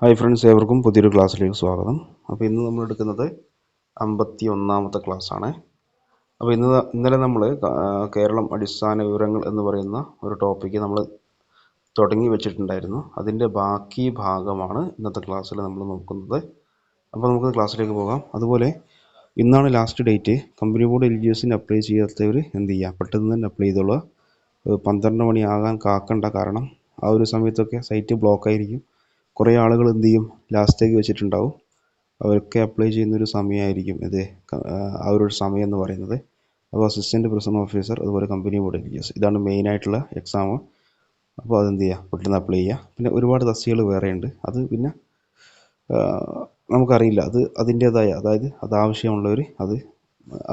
Hi friends, ഏവർക്കും പുതിയൊരു ക്ലാസ്സിലേക്ക് സ്വാഗതം. അപ്പോൾ ഇന്ന് നമ്മൾ എടുക്കുന്നത് 51ാമത്തെ ക്ലാസ്സാണ്. അപ്പോൾ ഇന്നലെ നമ്മൾ കേരളം അടിസ്ഥാന വിവരങ്ങൾ എന്ന് പറയുന്ന ഒരു ടോപ്പിക്ക് നമ്മൾ തുടങ്ങി വെച്ചിട്ടുണ്ടായിരുന്നു. അതിൻ്റെ ബാക്കി ഭാഗമാണ് ഇന്നത്തെ ക്ലാസ്സിൽ നമ്മൾ നോക്കുന്നത്. അപ്പോൾ നമുക്ക് ക്ലാസ്സിലേക്ക് പോകാം. അതുപോലെ ഇന്നാണ് ലാസ്റ്റ് ഡേറ്റ്. കമ്പനി ബോർഡ് LGSന് അപ്ലൈ ചെയ്യാത്തവർ എന്ത് ചെയ്യുക, പെട്ടെന്ന് തന്നെ അപ്ലൈ ചെയ്തോളുക. 12 മണിയാകാൻ കാക്കണ്ട, കാരണം ആ ഒരു സമയത്തൊക്കെ സൈറ്റ് ബ്ലോക്ക് ആയിരിക്കും. കുറേ ആളുകൾ എന്ത് ചെയ്യും, ലാസ്റ്റേക്ക് വെച്ചിട്ടുണ്ടാവും. അവരൊക്കെ അപ്ലൈ ചെയ്യുന്നൊരു സമയമായിരിക്കും ഇത്, ആ ഒരു സമയം എന്ന് പറയുന്നത്. അപ്പോൾ അസിസ്റ്റൻറ്റ് പ്രൊഫഷണൽ ഓഫീസർ, അതുപോലെ കമ്പനി ബോർഡ് LGS, ഇതാണ് മെയിനായിട്ടുള്ള എക്സാം. അപ്പോൾ അതെന്ത് ചെയ്യുക, പെട്ടെന്ന് അപ്ലൈ ചെയ്യുക. പിന്നെ ഒരുപാട് തസ്തികകൾ വേറെയുണ്ട്. അത് പിന്നെ നമുക്കറിയില്ല, അത് അതിൻ്റേതായ, അതായത് അത് ആവശ്യമുള്ളവർ അത്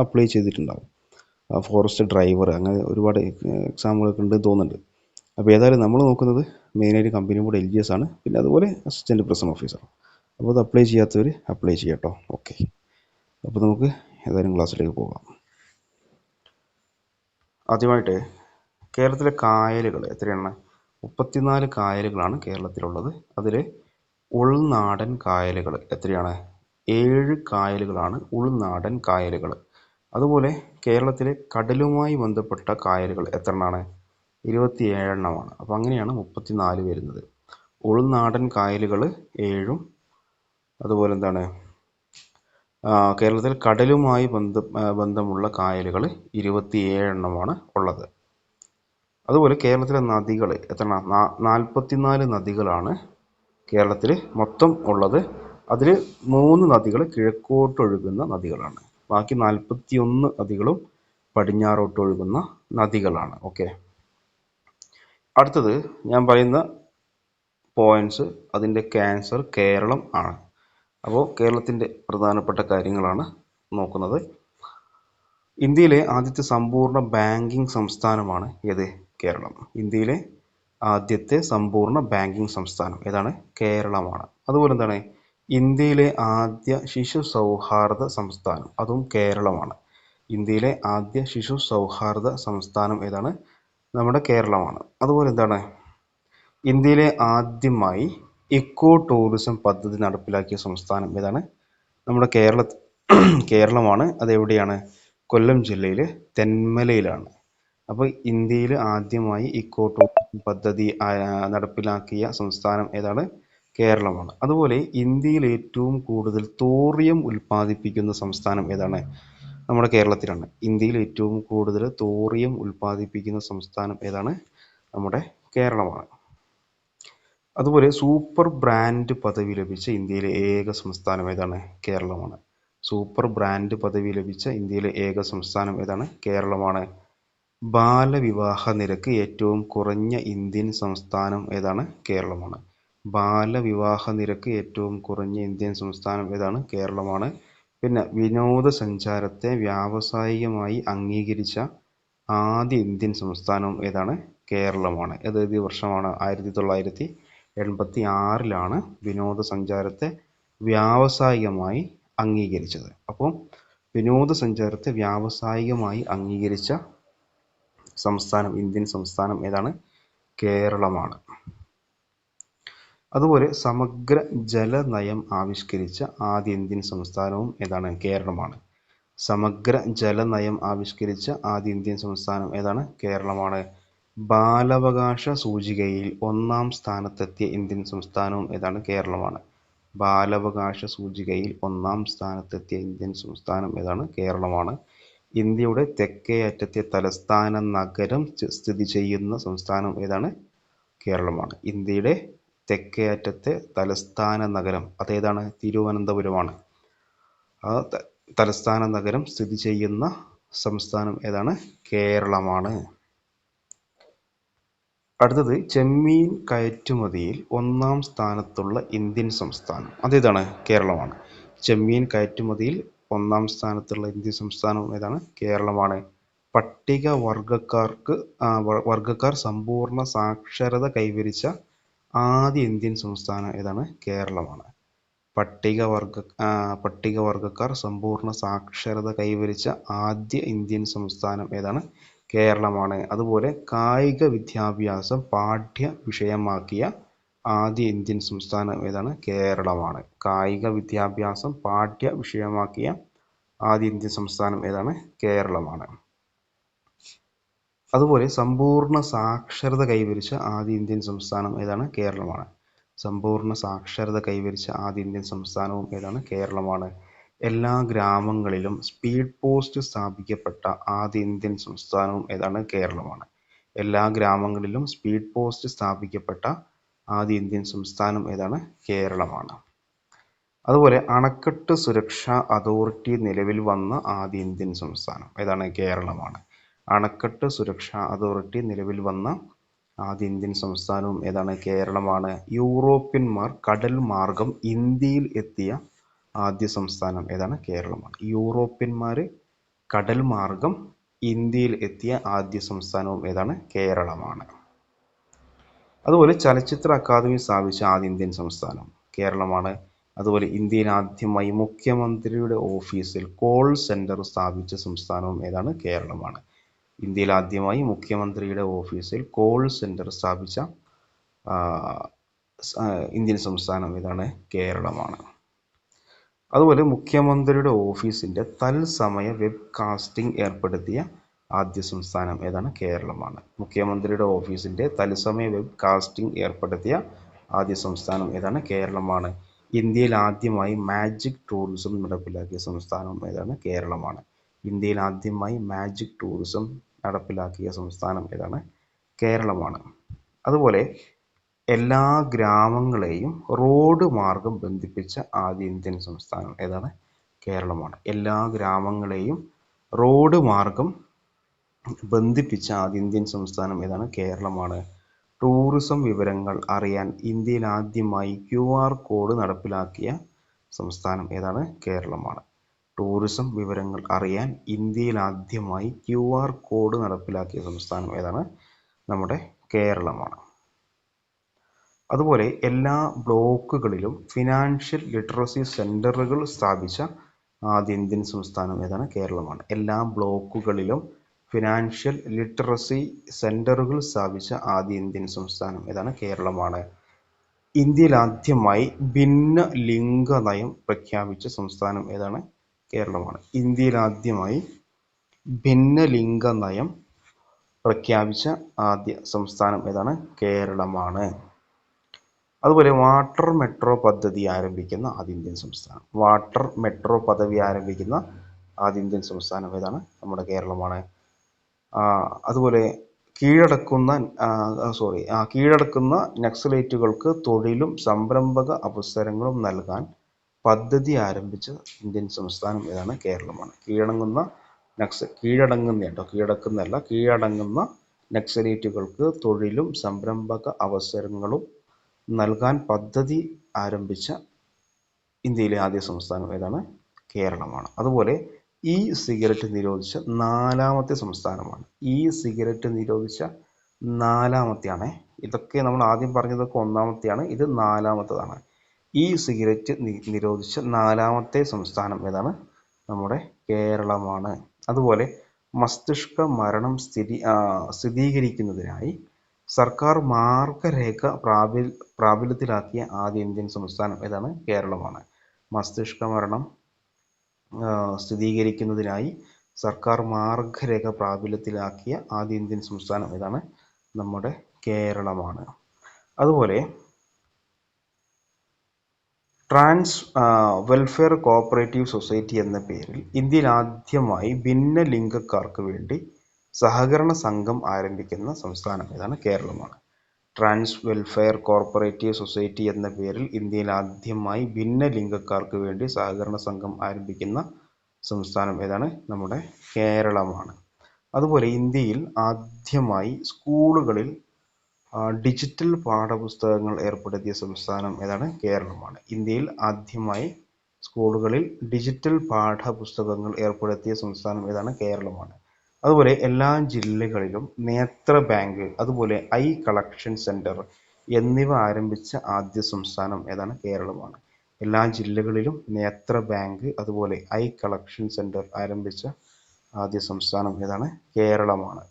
അപ്ലൈ ചെയ്തിട്ടുണ്ടാവും. ഫോറസ്റ്റ് ഡ്രൈവർ, അങ്ങനെ ഒരുപാട് എക്സാമുകളൊക്കെ ഉണ്ടെന്ന് തോന്നുന്നുണ്ട്. അപ്പോൾ ഏതായാലും നമ്മൾ നോക്കുന്നത് മെയിനായിട്ട് കമ്പനി ബോർഡ് LGS ആണ്. പിന്നെ അതുപോലെ അസിസ്റ്റൻറ്റ് പ്രൊഫഷണൽ ഓഫീസർ. അപ്പോൾ അത് അപ്ലൈ ചെയ്യാത്തവർ അപ്ലൈ ചെയ്യാം കേട്ടോ. ഓക്കെ, അപ്പോൾ നമുക്ക് ഏതായാലും ക്ലാസ്സിലേക്ക് പോകാം. ആദ്യമായിട്ട് കേരളത്തിലെ കായലുകൾ എത്രയാണ്? 34 കായലുകളാണ് കേരളത്തിലുള്ളത്. അതിൽ ഉൾനാടൻ കായലുകൾ എത്രയാണ്? 7 കായലുകളാണ് ഉൾനാടൻ കായലുകൾ. അതുപോലെ കേരളത്തിലെ കടലുമായി ബന്ധപ്പെട്ട കായലുകൾ എത്ര എണ്ണമാണ്? 27 എണ്ണമാണ്. അപ്പോൾ അങ്ങനെയാണ് 34 വരുന്നത്. ഉൾനാടൻ കായലുകൾ 7ഉം, അതുപോലെ എന്താണ്, കേരളത്തിൽ കടലുമായി ബന്ധമുള്ള കായലുകൾ 27 എണ്ണമാണ് ഉള്ളത്. അതുപോലെ കേരളത്തിലെ നദികൾ എത്ര? 44 നദികളാണ് കേരളത്തിൽ മൊത്തം ഉള്ളത്. അതിൽ 3 നദികൾ കിഴക്കോട്ടൊഴുകുന്ന നദികളാണ്. ബാക്കി 41 നദികളും പടിഞ്ഞാറോട്ടൊഴുകുന്ന നദികളാണ്. ഓക്കെ, അടുത്തത് ഞാൻ പറയുന്ന പോയിന്റ്സ്, അതിൻ്റെ ക്യാൻസർ കേരളം ആണ്. അപ്പോൾ കേരളത്തിൻ്റെ പ്രധാനപ്പെട്ട കാര്യങ്ങളാണ് നോക്കുന്നത്. ഇന്ത്യയിലെ ആദ്യത്തെ സമ്പൂർണ്ണ ബാങ്കിങ് സംസ്ഥാനമാണ് ഏത്? കേരളം. ഇന്ത്യയിലെ ആദ്യത്തെ സമ്പൂർണ്ണ ബാങ്കിങ് സംസ്ഥാനം ഏതാണ്? കേരളമാണ്. അതുപോലെ എന്താണ്, ഇന്ത്യയിലെ ആദ്യ ശിശു സൗഹാർദ്ദ സംസ്ഥാനം, അതും കേരളമാണ്. ഇന്ത്യയിലെ ആദ്യ ശിശു സൗഹാർദ്ദ സംസ്ഥാനം ഏതാണ്? നമ്മുടെ കേരളമാണ്. അതുപോലെ എന്താണ്, ഇന്ത്യയിലെ ആദ്യമായി ഇക്കോ ടൂറിസം പദ്ധതി നടപ്പിലാക്കിയ സംസ്ഥാനം ഏതാണ്? നമ്മുടെ കേരളമാണ്. അതെവിടെയാണ്? കൊല്ലം ജില്ലയിലെ തെന്മലയിലാണ്. അപ്പോൾ ഇന്ത്യയിൽ ആദ്യമായി ഇക്കോ ടൂറിസം പദ്ധതി നടപ്പിലാക്കിയ സംസ്ഥാനം ഏതാണ്? കേരളമാണ്. അതുപോലെ ഇന്ത്യയിൽ ഏറ്റവും കൂടുതൽ തോറിയം ഉൽപ്പാദിപ്പിക്കുന്ന സംസ്ഥാനം ഏതാണ്? നമ്മുടെ കേരളത്തിലാണ്. ഇന്ത്യയിൽ ഏറ്റവും കൂടുതൽ തോറിയം ഉൽപ്പാദിപ്പിക്കുന്ന സംസ്ഥാനം ഏതാണ്? നമ്മുടെ കേരളമാണ്. അതുപോലെ സൂപ്പർ ബ്രാൻഡ് പദവി ലഭിച്ച ഇന്ത്യയിലെ ഏക സംസ്ഥാനം ഏതാണ്? കേരളമാണ്. സൂപ്പർ ബ്രാൻഡ് പദവി ലഭിച്ച ഇന്ത്യയിലെ ഏക സംസ്ഥാനം ഏതാണ്? കേരളമാണ്. ബാലവിവാഹ നിരക്ക് ഏറ്റവും കുറഞ്ഞ ഇന്ത്യൻ സംസ്ഥാനം ഏതാണ്? കേരളമാണ്. ബാലവിവാഹ നിരക്ക് ഏറ്റവും കുറഞ്ഞ ഇന്ത്യൻ സംസ്ഥാനം ഏതാണ്? കേരളമാണ്. പിന്നെ വിനോദസഞ്ചാരത്തെ വ്യാവസായികമായി അംഗീകരിച്ച ആദ്യ ഇന്ത്യൻ സംസ്ഥാനവും ഏതാണ്? കേരളമാണ്. ഏത് വർഷമാണ്? 1986 വിനോദസഞ്ചാരത്തെ വ്യാവസായികമായി അംഗീകരിച്ചത്. അപ്പോൾ വിനോദസഞ്ചാരത്തെ വ്യാവസായികമായി അംഗീകരിച്ച സംസ്ഥാനം, ഇന്ത്യൻ സംസ്ഥാനം ഏതാണ്? കേരളമാണ്. അതുപോലെ സമഗ്ര ജലനയം ആവിഷ്കരിച്ച ആദ്യ ഇന്ത്യൻ സംസ്ഥാനവും ഏതാണ്? കേരളമാണ്. സമഗ്ര ജലനയം ആവിഷ്കരിച്ച ആദ്യ ഇന്ത്യൻ സംസ്ഥാനം ഏതാണ്? കേരളമാണ്. ബാലാവകാശ സൂചികയിൽ 1ാം സ്ഥാനത്തെത്തിയ ഇന്ത്യൻ സംസ്ഥാനവും ഏതാണ്? കേരളമാണ്. ബാലാവകാശ സൂചികയിൽ 1ാം സ്ഥാനത്തെത്തിയ ഇന്ത്യൻ സംസ്ഥാനം ഏതാണ്? കേരളമാണ്. ഇന്ത്യയുടെ തെക്കേ അറ്റത്തെ തലസ്ഥാന നഗരം സ്ഥിതി ചെയ്യുന്ന സംസ്ഥാനം ഏതാണ്? കേരളമാണ്. ഇന്ത്യയുടെ തെക്കേ അറ്റത്തെ തലസ്ഥാന നഗരം അതേതാണ്? തിരുവനന്തപുരമാണ്. ആ തലസ്ഥാന നഗരം സ്ഥിതി ചെയ്യുന്ന സംസ്ഥാനം ഏതാണ്? കേരളമാണ്. അടുത്തത് ചെമ്മീൻ കയറ്റുമതിയിൽ 1ാം സ്ഥാനത്തുള്ള ഇന്ത്യൻ സംസ്ഥാനം അതേതാണ്? കേരളമാണ്. ചെമ്മീൻ കയറ്റുമതിയിൽ 1ാം സ്ഥാനത്തുള്ള ഇന്ത്യൻ സംസ്ഥാനം ഏതാണ്? കേരളമാണ്. വർഗക്കാർ സമ്പൂർണ്ണ സാക്ഷരത കൈവരിച്ച ആദ്യ ഇന്ത്യൻ സംസ്ഥാനം ഏതാണ്? കേരളമാണ്. പട്ടികവർഗക്കാർ സമ്പൂർണ്ണ സാക്ഷരത കൈവരിച്ച ആദ്യ ഇന്ത്യൻ സംസ്ഥാനം ഏതാണ്? കേരളമാണ്. അതുപോലെ കായിക വിദ്യാഭ്യാസം പാഠ്യ വിഷയമാക്കിയ ആദ്യ ഇന്ത്യൻ സംസ്ഥാനം ഏതാണ്? കേരളമാണ്. കായിക വിദ്യാഭ്യാസം പാഠ്യ വിഷയമാക്കിയ ആദ്യ ഇന്ത്യൻ സംസ്ഥാനം ഏതാണ്? കേരളമാണ്. അതുപോലെ സമ്പൂർണ്ണ സാക്ഷരത കൈവരിച്ച ആദ്യ ഇന്ത്യൻ സംസ്ഥാനം ഏതാണ്? കേരളമാണ്. സമ്പൂർണ്ണ സാക്ഷരത കൈവരിച്ച ആദ്യ ഇന്ത്യൻ സംസ്ഥാനവും ഏതാണ്? കേരളമാണ്. എല്ലാ ഗ്രാമങ്ങളിലും സ്പീഡ് പോസ്റ്റ് സ്ഥാപിക്കപ്പെട്ട ആദ്യ ഇന്ത്യൻ സംസ്ഥാനവും ഏതാണ്? കേരളമാണ്. എല്ലാ ഗ്രാമങ്ങളിലും സ്പീഡ് പോസ്റ്റ് സ്ഥാപിക്കപ്പെട്ട ആദ്യ ഇന്ത്യൻ സംസ്ഥാനം ഏതാണ്? കേരളമാണ്. അതുപോലെ അണക്കെട്ട് സുരക്ഷാ അതോറിറ്റി നിലവിൽ വന്ന ആദ്യ ഇന്ത്യൻ സംസ്ഥാനം ഏതാണ്? കേരളമാണ്. അണക്കെട്ട് സുരക്ഷാ അതോറിറ്റി നിലവിൽ വന്ന ആദ്യ ഇന്ത്യൻ സംസ്ഥാനവും ഏതാണ്? കേരളമാണ്. യൂറോപ്യന്മാർ കടൽ മാർഗം ഇന്ത്യയിൽ എത്തിയ ആദ്യ സംസ്ഥാനം ഏതാണ്? കേരളമാണ്. യൂറോപ്യന്മാർ കടൽ മാർഗം ഇന്ത്യയിൽ എത്തിയ ആദ്യ സംസ്ഥാനവും ഏതാണ്? കേരളമാണ്. അതുപോലെ ചലച്ചിത്ര അക്കാദമി സ്ഥാപിച്ച ആദ്യ ഇന്ത്യൻ സംസ്ഥാനം കേരളമാണ്. അതുപോലെ ഇന്ത്യയിൽ ആദ്യമായി മുഖ്യമന്ത്രിയുടെ ഓഫീസിൽ കോൾ സെന്റർ സ്ഥാപിച്ച സംസ്ഥാനവും ഏതാണ്? കേരളമാണ്. ഇന്ത്യയിൽ ആദ്യമായി മുഖ്യമന്ത്രിയുടെ ഓഫീസിൽ കോൾ സെന്റർ സ്ഥാപിച്ച ഇന്ത്യൻ സംസ്ഥാനം ഏതാണ്? കേരളമാണ്. അതുപോലെ മുഖ്യമന്ത്രിയുടെ ഓഫീസിന്റെ തത്സമയ വെബ് കാസ്റ്റിംഗ് ഏർപ്പെടുത്തിയ ആദ്യ സംസ്ഥാനം ഏതാണ്? കേരളമാണ്. മുഖ്യമന്ത്രിയുടെ ഓഫീസിന്റെ തത്സമയ വെബ് കാസ്റ്റിംഗ് ഏർപ്പെടുത്തിയ ആദ്യ സംസ്ഥാനം ഏതാണ്? കേരളമാണ്. ഇന്ത്യയിൽ ആദ്യമായി മാജിക് ടൂറിസം നടപ്പിലാക്കിയ സംസ്ഥാനം ഏതാണ്? കേരളമാണ്. ഇന്ത്യയിൽ ആദ്യമായി മാജിക് ടൂറിസം നടപ്പിലാക്കിയ സംസ്ഥാനം ഏതാണ്? കേരളമാണ്. അതുപോലെ എല്ലാ ഗ്രാമങ്ങളെയും റോഡ് മാർഗം ബന്ധിപ്പിച്ച ആദ്യ ഇന്ത്യൻ സംസ്ഥാനം ഏതാണ്? കേരളമാണ്. എല്ലാ ഗ്രാമങ്ങളെയും റോഡ് മാർഗം ബന്ധിപ്പിച്ച ആദ്യ ഇന്ത്യൻ സംസ്ഥാനം ഏതാണ്? കേരളമാണ്. ടൂറിസം വിവരങ്ങൾ അറിയാൻ ഇന്ത്യയിൽ ആദ്യമായി QR കോഡ് നടപ്പിലാക്കിയ സംസ്ഥാനം ഏതാണ്? കേരളമാണ്. ടൂറിസം വിവരങ്ങൾ അറിയാൻ ഇന്ത്യയിൽ ആദ്യമായി QR കോഡ് നടപ്പിലാക്കിയ സംസ്ഥാനം ഏതാണ്? നമ്മുടെ കേരളമാണ്. അതുപോലെ എല്ലാ ബ്ലോക്കുകളിലും ഫിനാൻഷ്യൽ ലിറ്ററസി സെന്ററുകൾ സ്ഥാപിച്ച ആദ്യ ഇന്ത്യൻ സംസ്ഥാനം ഏതാണ്? കേരളമാണ്. എല്ലാ ബ്ലോക്കുകളിലും ഫിനാൻഷ്യൽ ലിറ്ററസി സെന്ററുകൾ സ്ഥാപിച്ച ആദ്യ ഇന്ത്യൻ സംസ്ഥാനം ഏതാണ്? കേരളമാണ്. ഇന്ത്യയിൽ ആദ്യമായി ഭിന്ന ലിംഗ നയം പ്രഖ്യാപിച്ച സംസ്ഥാനം ഏതാണ്? കേരളമാണ്. ഇന്ത്യയിൽ ആദ്യമായി ഭിന്നലിംഗ നയം പ്രഖ്യാപിച്ച ആദ്യ സംസ്ഥാനം ഏതാണ്? കേരളമാണ്. അതുപോലെ വാട്ടർ മെട്രോ പദ്ധതി ആരംഭിക്കുന്ന ആദ്യ ഇന്ത്യൻ സംസ്ഥാനം. വാട്ടർ മെട്രോ പദ്ധതി ആരംഭിക്കുന്ന ആദ്യ ഇന്ത്യൻ സംസ്ഥാനം ഏതാണ്? നമ്മുടെ കേരളമാണ്. അതുപോലെ കീഴടക്കുന്ന നക്സലൈറ്റുകൾക്ക് തൊഴിലും സംരംഭക അവസരങ്ങളും നൽകാൻ പദ്ധതി ആരംഭിച്ച ഇന്ത്യൻ സംസ്ഥാനം ഏതാണ്? കേരളമാണ്. കീഴടങ്ങുന്ന നക്സലൈറ്റുകൾക്ക് തൊഴിലും സംരംഭക അവസരങ്ങളും നൽകാൻ പദ്ധതി ആരംഭിച്ച ഇന്ത്യയിലെ ആദ്യ സംസ്ഥാനം ഏതാണ്? കേരളമാണ്. അതുപോലെ സിഗരറ്റ് നിരോധിച്ച നാലാമത്തെ സംസ്ഥാനമാണ്. സിഗരറ്റ് നിരോധിച്ച നാലാമത്തെയാണ്. ഇതൊക്കെ നമ്മൾ ആദ്യം പറഞ്ഞതൊക്കെ ഒന്നാമത്തെയാണ്, ഇത് നാലാമത്തേതാണ്. സിഗരറ്റ് നിരോധിച്ച നാലാമത്തെ സംസ്ഥാനം ഏതാണ്? നമ്മുടെ കേരളമാണ്. അതുപോലെ മസ്തിഷ്ക മരണം സ്ഥിരീകരിക്കുന്നതിനായി സർക്കാർ മാർഗരേഖ പ്രാബല്യത്തിലാക്കിയ ആദ്യ ഇന്ത്യൻ സംസ്ഥാനം ഏതാണ്? കേരളമാണ്. മസ്തിഷ്ക മരണം സ്ഥിരീകരിക്കുന്നതിനായി സർക്കാർ മാർഗരേഖ പ്രാബല്യത്തിലാക്കിയ ആദ്യ ഇന്ത്യൻ സംസ്ഥാനം ഏതാണ്? നമ്മുടെ കേരളമാണ്. അതുപോലെ ട്രാൻസ് വെൽഫെയർ കോഓപ്പറേറ്റീവ് സൊസൈറ്റി എന്ന പേരിൽ ഇന്ത്യയിൽ ആദ്യമായി ഭിന്നലിംഗക്കാർക്ക് വേണ്ടി സഹകരണ സംഘം ആരംഭിക്കുന്ന സംസ്ഥാനം ഏതാണ്? കേരളമാണ്. ട്രാൻസ് വെൽഫെയർ കോഓപ്പറേറ്റീവ് സൊസൈറ്റി എന്ന പേരിൽ ഇന്ത്യയിൽ ആദ്യമായി ഭിന്നലിംഗക്കാർക്ക് വേണ്ടി സഹകരണ സംഘം ആരംഭിക്കുന്ന സംസ്ഥാനം ഏതാണ്? നമ്മുടെ കേരളമാണ്. അതുപോലെ ഇന്ത്യയിൽ ആദ്യമായി സ്കൂളുകളിൽ ഡിജിറ്റൽ പാഠപുസ്തകങ്ങൾ ഏർപ്പെടുത്തിയ സംസ്ഥാനം ഏതാണ്? കേരളമാണ്. ഇന്ത്യയിൽ ആദ്യമായി സ്കൂളുകളിൽ ഡിജിറ്റൽ പാഠപുസ്തകങ്ങൾ ഏർപ്പെടുത്തിയ സംസ്ഥാനം ഏതാണ്? കേരളമാണ്. അതുപോലെ എല്ലാ ജില്ലകളിലും നേത്ര ബാങ്ക്, അതുപോലെ ഐ കളക്ഷൻ സെന്റർ എന്നിവ ആരംഭിച്ച ആദ്യ സംസ്ഥാനം ഏതാണ്? കേരളമാണ്. എല്ലാ ജില്ലകളിലും നേത്ര ബാങ്ക്, അതുപോലെ ഐ കളക്ഷൻ സെന്റർ ആരംഭിച്ച ആദ്യ സംസ്ഥാനം ഏതാണ്? കേരളമാണ്.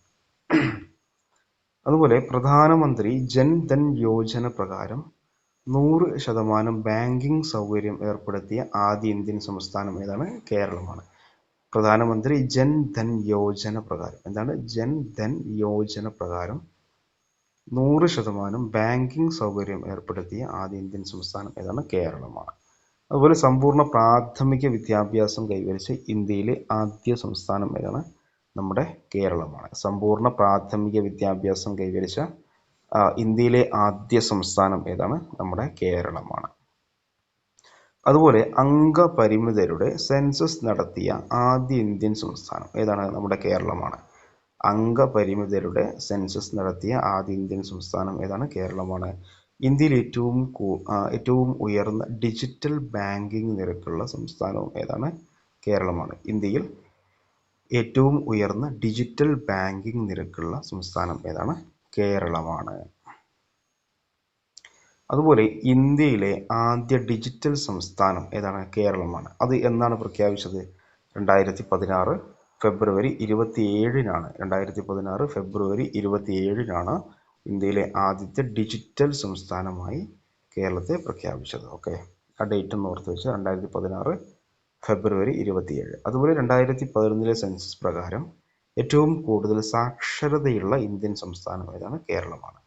അതുപോലെ പ്രധാനമന്ത്രി ജൻ ധൻ യോജന പ്രകാരം 100% ബാങ്കിംഗ് സൗകര്യം ഏർപ്പെടുത്തിയ ആദ്യ ഇന്ത്യൻ സംസ്ഥാനം ഏതാണ്? കേരളമാണ്. പ്രധാനമന്ത്രി ജൻ ധൻ യോജന പ്രകാരം എന്താണ്? ജൻ ധൻ യോജന പ്രകാരം 100% ബാങ്കിംഗ് സൗകര്യം ഏർപ്പെടുത്തിയ ആദ്യ ഇന്ത്യൻ സംസ്ഥാനം ഏതാണ്? കേരളമാണ്. അതുപോലെ സമ്പൂർണ്ണ പ്രാഥമിക വിദ്യാഭ്യാസം കൈവരിച്ച ഇന്ത്യയിലെ ആദ്യ സംസ്ഥാനം ഏതാണ്? നമ്മുടെ കേരളമാണ്. സമ്പൂർണ്ണ പ്രാഥമിക വിദ്യാഭ്യാസം കൈവരിച്ച ഇന്ത്യയിലെ ആദ്യ സംസ്ഥാനം ഏതാണ്? നമ്മുടെ കേരളമാണ്. അതുപോലെ അംഗപരിമിതരുടെ സെൻസസ് നടത്തിയ ആദ്യ ഇന്ത്യൻ സംസ്ഥാനം ഏതാണ്? നമ്മുടെ കേരളമാണ്. അംഗപരിമിതരുടെ സെൻസസ് നടത്തിയ ആദ്യ ഇന്ത്യൻ സംസ്ഥാനം ഏതാണ്? കേരളമാണ്. ഇന്ത്യയിൽ ഏറ്റവും ഉയർന്ന ഡിജിറ്റൽ ബാങ്കിംഗ് നിരക്കുള്ള സംസ്ഥാനവും ഏതാണ്? കേരളമാണ്. ഇന്ത്യയിൽ ഏറ്റവും ഉയർന്ന ഡിജിറ്റൽ ബാങ്കിംഗ് നിരക്കുള്ള സംസ്ഥാനം ഏതാണ്? കേരളമാണ്. അതുപോലെ ഇന്ത്യയിലെ ആദ്യ ഡിജിറ്റൽ സംസ്ഥാനം ഏതാണ്? കേരളമാണ്. അത് എന്നാണ് പ്രഖ്യാപിച്ചത്? 2016 ഫെബ്രുവരി 27-നാണ്. 2016 ഫെബ്രുവരി 27-നാണ് ഇന്ത്യയിലെ ആദ്യത്തെ ഡിജിറ്റൽ സംസ്ഥാനമായി കേരളത്തെ പ്രഖ്യാപിച്ചത്. ഓക്കെ, ആ ഡേറ്റ് ഒന്ന് ഓർത്ത് വെച്ചാൽ 2016 ഫെബ്രുവരി 27. അതുപോലെ 2011 സെൻസസ് പ്രകാരം ഏറ്റവും കൂടുതൽ സാക്ഷരതയുള്ള ഇന്ത്യൻ സംസ്ഥാനം ഏതാണ്? കേരളമാണ്.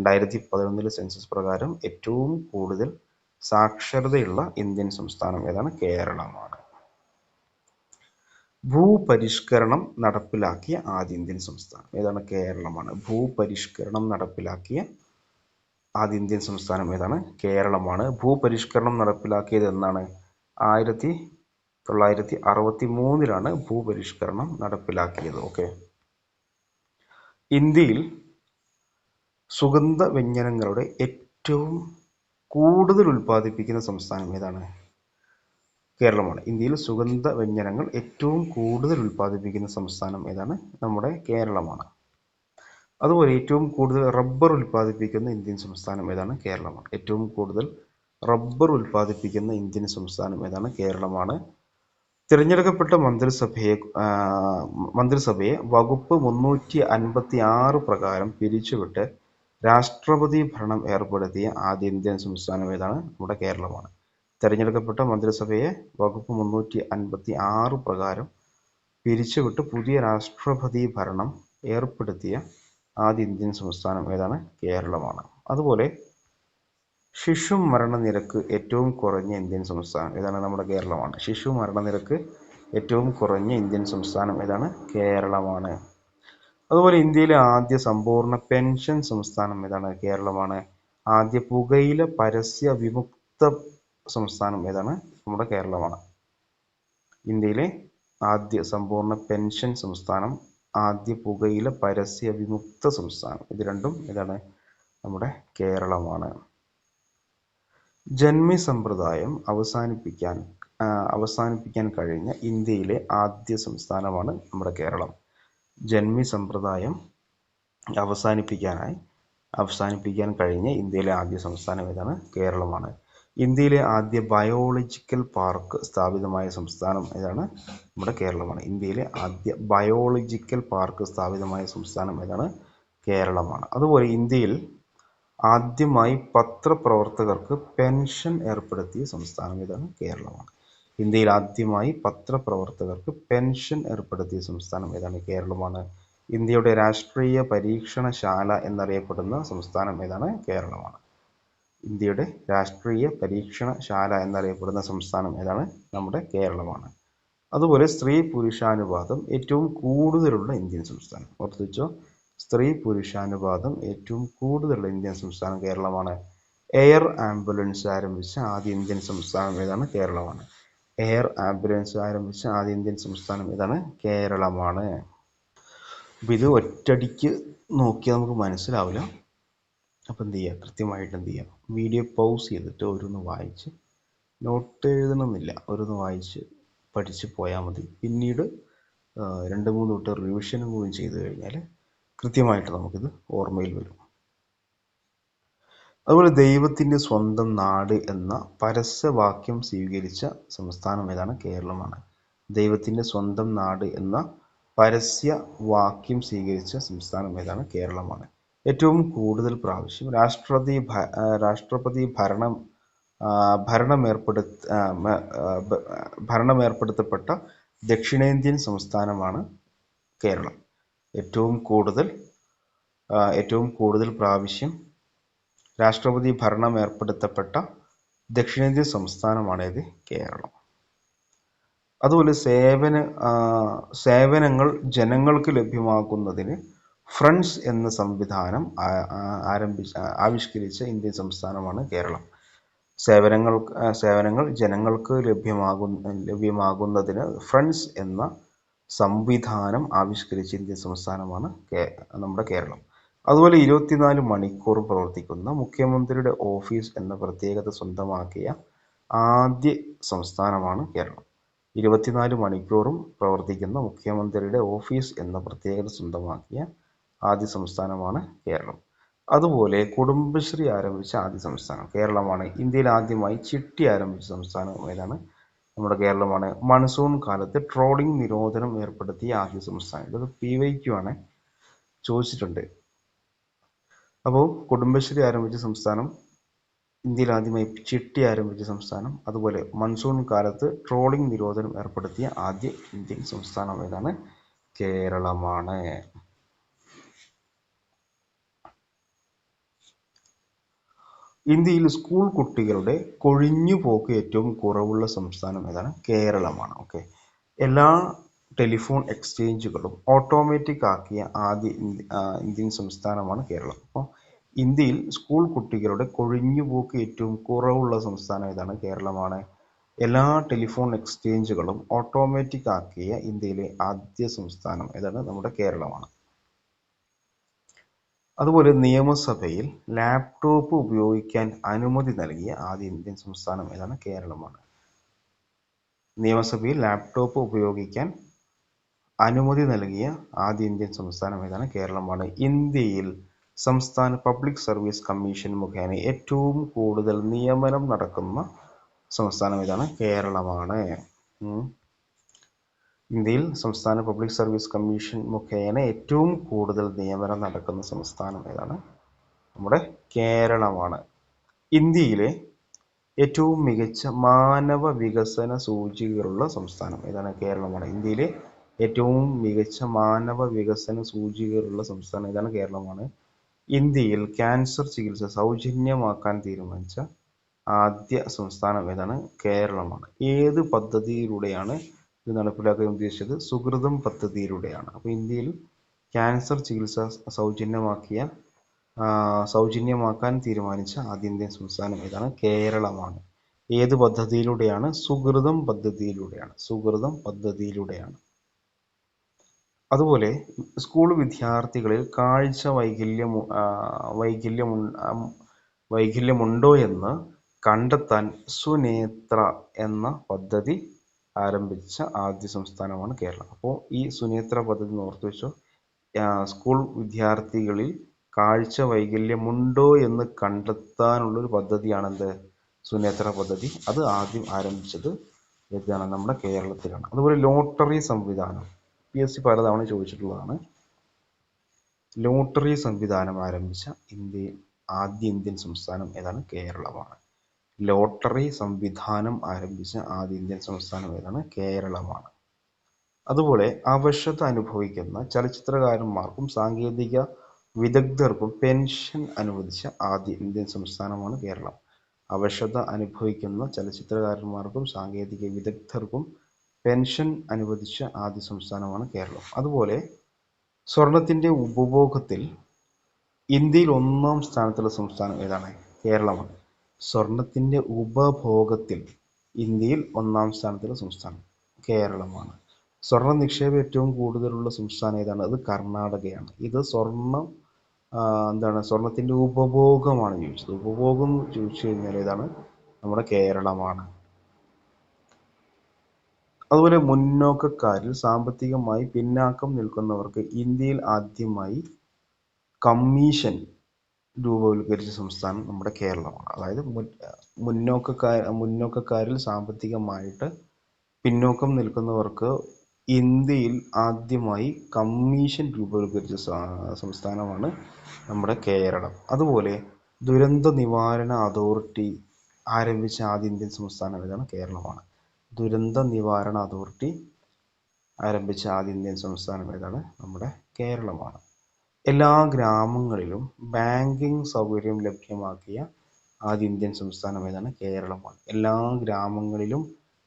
2011 സെൻസസ് പ്രകാരം ഏറ്റവും കൂടുതൽ സാക്ഷരതയുള്ള ഇന്ത്യൻ സംസ്ഥാനം ഏതാണ്? കേരളമാണ്. ഭൂപരിഷ്കരണം നടപ്പിലാക്കിയ ആദ്യ ഇന്ത്യൻ സംസ്ഥാനം ഏതാണ്? കേരളമാണ്. ഭൂപരിഷ്കരണം നടപ്പിലാക്കിയ ആദ്യ ഇന്ത്യൻ സംസ്ഥാനം ഏതാണ്? കേരളമാണ്. ഭൂപരിഷ്കരണം നടപ്പിലാക്കിയത് എന്നാണ്? 1963-ലാണ് ഭൂപരിഷ്കരണം നടപ്പിലാക്കിയത്. ഓക്കെ. ഇന്ത്യയിൽ സുഗന്ധവ്യഞ്ജനങ്ങളുടെ ഏറ്റവും കൂടുതൽ ഉൽപ്പാദിപ്പിക്കുന്ന സംസ്ഥാനം ഏതാണ്? കേരളമാണ്. ഇന്ത്യയിൽ സുഗന്ധവ്യഞ്ജനങ്ങൾ ഏറ്റവും കൂടുതൽ ഉൽപ്പാദിപ്പിക്കുന്ന സംസ്ഥാനം ഏതാണ്? നമ്മുടെ കേരളമാണ്. അതുപോലെ ഏറ്റവും കൂടുതൽ റബ്ബർ ഉൽപ്പാദിപ്പിക്കുന്ന ഇന്ത്യൻ സംസ്ഥാനം ഏതാണ്? കേരളമാണ്. ഏറ്റവും കൂടുതൽ റബ്ബർ ഉൽപ്പാദിപ്പിക്കുന്ന ഇന്ത്യൻ സംസ്ഥാനം ഏതാണ്? കേരളമാണ്. തിരഞ്ഞെടുക്കപ്പെട്ട മന്ത്രിസഭയെ വകുപ്പ് 356 പ്രകാരം പിരിച്ചുവിട്ട് രാഷ്ട്രപതി ഭരണം ഏർപ്പെടുത്തിയ ആദ്യ ഇന്ത്യൻ സംസ്ഥാനം ഏതാണ്? നമ്മുടെ കേരളമാണ്. തിരഞ്ഞെടുക്കപ്പെട്ട മന്ത്രിസഭയെ വകുപ്പ് 356 പ്രകാരം പിരിച്ചുവിട്ട് പുതിയ രാഷ്ട്രപതി ഭരണം ഏർപ്പെടുത്തിയ ആദ്യ ഇന്ത്യൻ സംസ്ഥാനം ഏതാണ്? കേരളമാണ്. അതുപോലെ ശിശു മരണനിരക്ക് ഏറ്റവും കുറഞ്ഞ ഇന്ത്യൻ സംസ്ഥാനം ഏതാണ്? നമ്മുടെ കേരളമാണ്. ശിശു മരണനിരക്ക് ഏറ്റവും കുറഞ്ഞ ഇന്ത്യൻ സംസ്ഥാനം ഏതാണ്? കേരളമാണ്. അതുപോലെ ഇന്ത്യയിലെ ആദ്യ സമ്പൂർണ്ണ പെൻഷൻ സംസ്ഥാനം ഏതാണ്? കേരളമാണ്. ആദ്യ പുകയില പരസ്യ വിമുക്ത സംസ്ഥാനം ഏതാണ്? നമ്മുടെ കേരളമാണ്. ഇന്ത്യയിലെ ആദ്യ സമ്പൂർണ്ണ പെൻഷൻ സംസ്ഥാനം, ആദ്യ പുകയില പരസ്യ വിമുക്ത സംസ്ഥാനം, ഇത് രണ്ടും ഏതാണ്? നമ്മുടെ കേരളമാണ്. ജന്മി സമ്പ്രദായം അവസാനിപ്പിക്കാൻ കഴിഞ്ഞ ഇന്ത്യയിലെ ആദ്യ സംസ്ഥാനമാണ് നമ്മുടെ കേരളം. ജന്മി സമ്പ്രദായം അവസാനിപ്പിക്കാൻ കഴിഞ്ഞ ഇന്ത്യയിലെ ആദ്യ സംസ്ഥാനം ഏതാണ്? കേരളമാണ്. ഇന്ത്യയിലെ ആദ്യ ബയോളജിക്കൽ പാർക്ക് സ്ഥാപിതമായ സംസ്ഥാനം ഏതാണ്? നമ്മുടെ കേരളമാണ്. ഇന്ത്യയിലെ ആദ്യ ബയോളജിക്കൽ പാർക്ക് സ്ഥാപിതമായ സംസ്ഥാനം ഏതാണ്? കേരളമാണ്. അതുപോലെ ഇന്ത്യയിൽ ആദ്യമായി പത്രപ്രവർത്തകർക്ക് പെൻഷൻ ഏർപ്പെടുത്തിയ സംസ്ഥാനം ഏതാണ്? കേരളമാണ്. ഇന്ത്യയിൽ ആദ്യമായി പത്രപ്രവർത്തകർക്ക് പെൻഷൻ ഏർപ്പെടുത്തിയ സംസ്ഥാനം ഏതാണ്? കേരളമാണ്. ഇന്ത്യയുടെ രാഷ്ട്രീയ പരീക്ഷണശാല എന്നറിയപ്പെടുന്ന സംസ്ഥാനം ഏതാണ്? കേരളമാണ്. ഇന്ത്യയുടെ രാഷ്ട്രീയ പരീക്ഷണശാല എന്നറിയപ്പെടുന്ന സംസ്ഥാനം ഏതാണ്? നമ്മുടെ കേരളമാണ്. അതുപോലെ സ്ത്രീ പുരുഷാനുപാതം ഏറ്റവും കൂടുതലുള്ള ഇന്ത്യൻ സംസ്ഥാനം ഓർത്തു വെച്ചോ. സ്ത്രീ പുരുഷാനുപാതം ഏറ്റവും കൂടുതലുള്ള ഇന്ത്യൻ സംസ്ഥാനം കേരളമാണ്. എയർ ആംബുലൻസ് ആരംഭിച്ച ആദ്യ ഇന്ത്യൻ സംസ്ഥാനം ഏതാണ്? കേരളമാണ്. എയർ ആംബുലൻസ് ആരംഭിച്ച ആദ്യ ഇന്ത്യൻ സംസ്ഥാനം ഏതാണ്? കേരളമാണ്. അപ്പം ഇത് ഒറ്റയടിക്ക് നോക്കിയാൽ നമുക്ക് മനസ്സിലാവില്ല. അപ്പം എന്ത് ചെയ്യുക? കൃത്യമായിട്ട് എന്ത് ചെയ്യുക? വീഡിയോ പൗസ് ചെയ്തിട്ട് ഓരോന്ന് വായിച്ച്, നോട്ട് എഴുതണമെന്നില്ല, ഓരോന്ന് വായിച്ച് പഠിച്ച് പോയാൽ മതി. പിന്നീട് 2-3 വട്ടം റിവിഷനും കൂടി ചെയ്ത് കഴിഞ്ഞാൽ കൃത്യമായിട്ട് നമുക്കിത് ഓർമ്മയിൽ വരും. അതുപോലെ ദൈവത്തിൻ്റെ സ്വന്തം നാട് എന്ന പരസ്യവാക്യം സ്വീകരിച്ച സംസ്ഥാനം ഏതാണ്? കേരളമാണ്. ദൈവത്തിൻ്റെ സ്വന്തം നാട് എന്ന പരസ്യവാക്യം സ്വീകരിച്ച സംസ്ഥാനം ഏതാണ്? കേരളമാണ്. ഏറ്റവും കൂടുതൽ പ്രാവശ്യം രാഷ്ട്രപതി ഭരണമേർപ്പെടുത്തപ്പെട്ട ദക്ഷിണേന്ത്യൻ സംസ്ഥാനമാണ് കേരളം. ഏറ്റവും കൂടുതൽ പ്രാവശ്യം രാഷ്ട്രപതി ഭരണമേർപ്പെടുത്തപ്പെട്ട ദക്ഷിണേന്ത്യൻ സംസ്ഥാനമാണേത്? കേരളം. അതുപോലെ സേവനങ്ങൾ ജനങ്ങൾക്ക് ലഭ്യമാക്കുന്നതിന് ഫ്രണ്ട്സ് എന്ന സംവിധാനം ആവിഷ്കരിച്ച ഇന്ത്യൻ സംസ്ഥാനമാണ് കേരളം. സേവനങ്ങൾ ജനങ്ങൾക്ക് ലഭ്യമാകുന്നതിന് ഫ്രണ്ട്സ് എന്ന സംവിധാനം ആവിഷ്കരിച്ച ഇന്ത്യൻ സംസ്ഥാനമാണ് നമ്മുടെ കേരളം. അതുപോലെ 24 മണിക്കൂർ പ്രവർത്തിക്കുന്ന മുഖ്യമന്ത്രിയുടെ ഓഫീസ് എന്ന പ്രത്യേകത സ്വന്തമാക്കിയ ആദ്യ സംസ്ഥാനമാണ് കേരളം. 24 മണിക്കൂറും പ്രവർത്തിക്കുന്ന മുഖ്യമന്ത്രിയുടെ ഓഫീസ് എന്ന പ്രത്യേകത സ്വന്തമാക്കിയ ആദ്യ സംസ്ഥാനമാണ് കേരളം. അതുപോലെ കുടുംബശ്രീ ആരംഭിച്ച ആദ്യ സംസ്ഥാനം കേരളമാണ്. ഇന്ത്യയിൽ ആദ്യമായി ചിട്ടി ആരംഭിച്ച സംസ്ഥാനം ഏതാണ്? നമ്മുടെ കേരളമാണ്. മൺസൂൺ കാലത്ത് ട്രോളിംഗ് നിരോധനം ഏർപ്പെടുത്തിയ ആദ്യ സംസ്ഥാനം. ഇത് PYQ ആണ്, ചോദിച്ചിട്ടുണ്ട്. അപ്പോൾ കുടുംബശ്രീ ആരംഭിച്ച സംസ്ഥാനം, ഇന്ത്യയിൽ ആദ്യമായി ചിട്ടി ആരംഭിച്ച സംസ്ഥാനം, അതുപോലെ മൺസൂൺ കാലത്ത് ട്രോളിംഗ് നിരോധനം ഏർപ്പെടുത്തിയ ആദ്യ ഇന്ത്യൻ സംസ്ഥാനം ഏതാണ്? കേരളമാണ്. ഇന്ത്യയിൽ സ്കൂൾ കുട്ടികളുടെ കൊഴിഞ്ഞുപോക്ക് ഏറ്റവും കുറവുള്ള സംസ്ഥാനം ഏതാണ്? കേരളമാണ്. ഓക്കെ. എല്ലാ ടെലിഫോൺ എക്സ്ചേഞ്ചുകളും ഓട്ടോമാറ്റിക് ആക്കിയ ആദ്യ ഇന്ത്യൻ സംസ്ഥാനമാണ് കേരളം. അപ്പോൾ ഇന്ത്യയിൽ സ്കൂൾ കുട്ടികളുടെ കൊഴിഞ്ഞുപോക്ക് ഏറ്റവും കുറവുള്ള സംസ്ഥാനം ഏതാണ്? കേരളമാണ്. എല്ലാ ടെലിഫോൺ എക്സ്ചേഞ്ചുകളും ഓട്ടോമാറ്റിക് ആക്കിയ ഇന്ത്യയിലെ ആദ്യ സംസ്ഥാനം ഏതാണ്? നമ്മുടെ കേരളമാണ്. അതുപോലെ നിയമസഭയിൽ ലാപ്ടോപ്പ് ഉപയോഗിക്കാൻ അനുമതി നൽകിയ ആദ്യ ഇന്ത്യൻ സംസ്ഥാനം ഏതാണ്? കേരളമാണ്. നിയമസഭയിൽ ലാപ്ടോപ്പ് ഉപയോഗിക്കാൻ അനുമതി നൽകിയ ആദ്യ ഇന്ത്യൻ സംസ്ഥാനം ഏതാണ്? കേരളമാണ്. ഇന്ത്യയിൽ സംസ്ഥാന പബ്ലിക് സർവീസ് കമ്മീഷൻ മുഖേന ഏറ്റവും കൂടുതൽ നിയമനം നടക്കുന്ന സംസ്ഥാനം ഏതാണ്? കേരളമാണ്. ഇന്ത്യയിൽ സംസ്ഥാന പബ്ലിക് സർവീസ് കമ്മീഷൻ മുഖേന ഏറ്റവും കൂടുതൽ നിയമനം നടക്കുന്ന സംസ്ഥാനം ഏതാണ്? നമ്മുടെ കേരളമാണ്. ഇന്ത്യയിലെ ഏറ്റവും മികച്ച മാനവ വികസന സൂചികകളുള്ള സംസ്ഥാനം ഏതാണ്? കേരളമാണ്. ഇന്ത്യയിലെ ഏറ്റവും മികച്ച മാനവ വികസന സൂചികകളുള്ള സംസ്ഥാനം ഏതാണ്? കേരളമാണ്. ഇന്ത്യയിൽ ക്യാൻസർ ചികിത്സ സൗജന്യമാക്കാൻ തീരുമാനിച്ച ആദ്യ സംസ്ഥാനം ഏതാണ്? കേരളമാണ്. ഏത് പദ്ധതിയിലൂടെയാണ് ഇത് നടപ്പിലാക്കാൻ ഉദ്ദേശിച്ചത്? സുകൃതം പദ്ധതിയിലൂടെയാണ്. അപ്പോൾ ഇന്ത്യയിൽ ക്യാൻസർ ചികിത്സ സൗജന്യമാക്കാൻ തീരുമാനിച്ച ആദ്യ ഇന്ത്യൻ സംസ്ഥാനം ഏതാണ്? കേരളമാണ്. ഏത് പദ്ധതിയിലൂടെയാണ്? സുകൃതം പദ്ധതിയിലൂടെയാണ്. അതുപോലെ സ്കൂൾ വിദ്യാർത്ഥികളിൽ കാഴ്ച വൈകല്യമുണ്ടോ എന്ന് കണ്ടെത്താൻ സുനേത്ര എന്ന പദ്ധതി ആരംഭിച്ച ആദ്യ സംസ്ഥാനമാണ് കേരളം. അപ്പോൾ ഈ സുനേത്ര പദ്ധതി ഓർത്തു വെച്ചോ. സ്കൂൾ വിദ്യാർത്ഥികളിൽ കാഴ്ച വൈകല്യമുണ്ടോ എന്ന് കണ്ടെത്താനുള്ളൊരു പദ്ധതിയാണെന്ത്? സുനേത്ര പദ്ധതി. അത് ആദ്യം ആരംഭിച്ചത് ഏതാണ്? നമ്മുടെ കേരളത്തിലാണ്. അതുപോലെ ലോട്ടറി സംവിധാനം PSC പലതവണ ചോദിച്ചിട്ടുള്ളതാണ്. ലോട്ടറി സംവിധാനം ആരംഭിച്ച ആദ്യ ഇന്ത്യൻ സംസ്ഥാനം ഏതാണ്? കേരളമാണ്. ലോട്ടറി സംവിധാനം ആരംഭിച്ച ആദ്യ ഇന്ത്യൻ സംസ്ഥാനം ഏതാണ്? കേരളമാണ്. അതുപോലെ അവശത അനുഭവിക്കുന്ന ചലച്ചിത്രകാരന്മാർക്കും സാങ്കേതിക വിദഗ്ധർക്കും പെൻഷൻ അനുവദിച്ച ആദ്യ ഇന്ത്യൻ സംസ്ഥാനമാണ് കേരളം. അവശത അനുഭവിക്കുന്ന ചലച്ചിത്രകാരന്മാർക്കും സാങ്കേതിക വിദഗ്ധർക്കും പെൻഷൻ അനുവദിച്ച ആദ്യ സംസ്ഥാനമാണ് കേരളം. അതുപോലെ സ്വർണത്തിൻ്റെ ഉപഭോഗത്തിൽ ഇന്ത്യയിൽ 1-ാം സ്ഥാനത്തുള്ള സംസ്ഥാനം ഏതാണ്? കേരളമാണ്. സ്വർണത്തിൻ്റെ ഉപഭോഗത്തിൽ ഇന്ത്യയിൽ 1-ാം സ്ഥാനത്തുള്ള സംസ്ഥാനം കേരളമാണ്. സ്വർണ്ണ നിക്ഷേപം ഏറ്റവും കൂടുതലുള്ള സംസ്ഥാനം ഏതാണ്? അത് കർണാടകയാണ്. ഇത് സ്വർണത്തിൻ്റെ ഉപഭോഗമാണ് ചോദിച്ചത്. ഉപഭോഗം ചോദിച്ചു കഴിഞ്ഞാൽ ഏതാണ്? നമ്മുടെ കേരളമാണ്. അതുപോലെ മുന്നോക്കക്കാരിൽ സാമ്പത്തികമായി പിന്നാക്കം നിൽക്കുന്നവർക്ക് ഇന്ത്യയിൽ ആദ്യമായി കമ്മീഷൻ രൂപവൽക്കരിച്ച സംസ്ഥാനം നമ്മുടെ കേരളമാണ്. അതായത് മുന്നോക്കക്കാരിൽ സാമ്പത്തികമായിട്ട് പിന്നോക്കം നിൽക്കുന്നവർക്ക് ഇന്ത്യയിൽ ആദ്യമായി കമ്മീഷൻ രൂപീകരിച്ച സംസ്ഥാനമാണ് നമ്മുടെ കേരളം. അതുപോലെ ദുരന്ത നിവാരണ അതോറിറ്റി ആരംഭിച്ച ആദ്യ ഇന്ത്യൻ സംസ്ഥാനം ഏതാണ്? കേരളമാണ്. ദുരന്ത നിവാരണ അതോറിറ്റി ആരംഭിച്ച ആദ്യ ഇന്ത്യൻ സംസ്ഥാനം ഏതാണ്? നമ്മുടെ കേരളമാണ്. എല്ലാ ഗ്രാമങ്ങളിലും ബാങ്കിംഗ് സൗകര്യം ലഭ്യമാക്കിയ ആദ്യ ഇന്ത്യൻ സംസ്ഥാനം ഏതാണ്? കേരളമാണ്. എല്ലാ ഗ്രാമങ്ങളിലും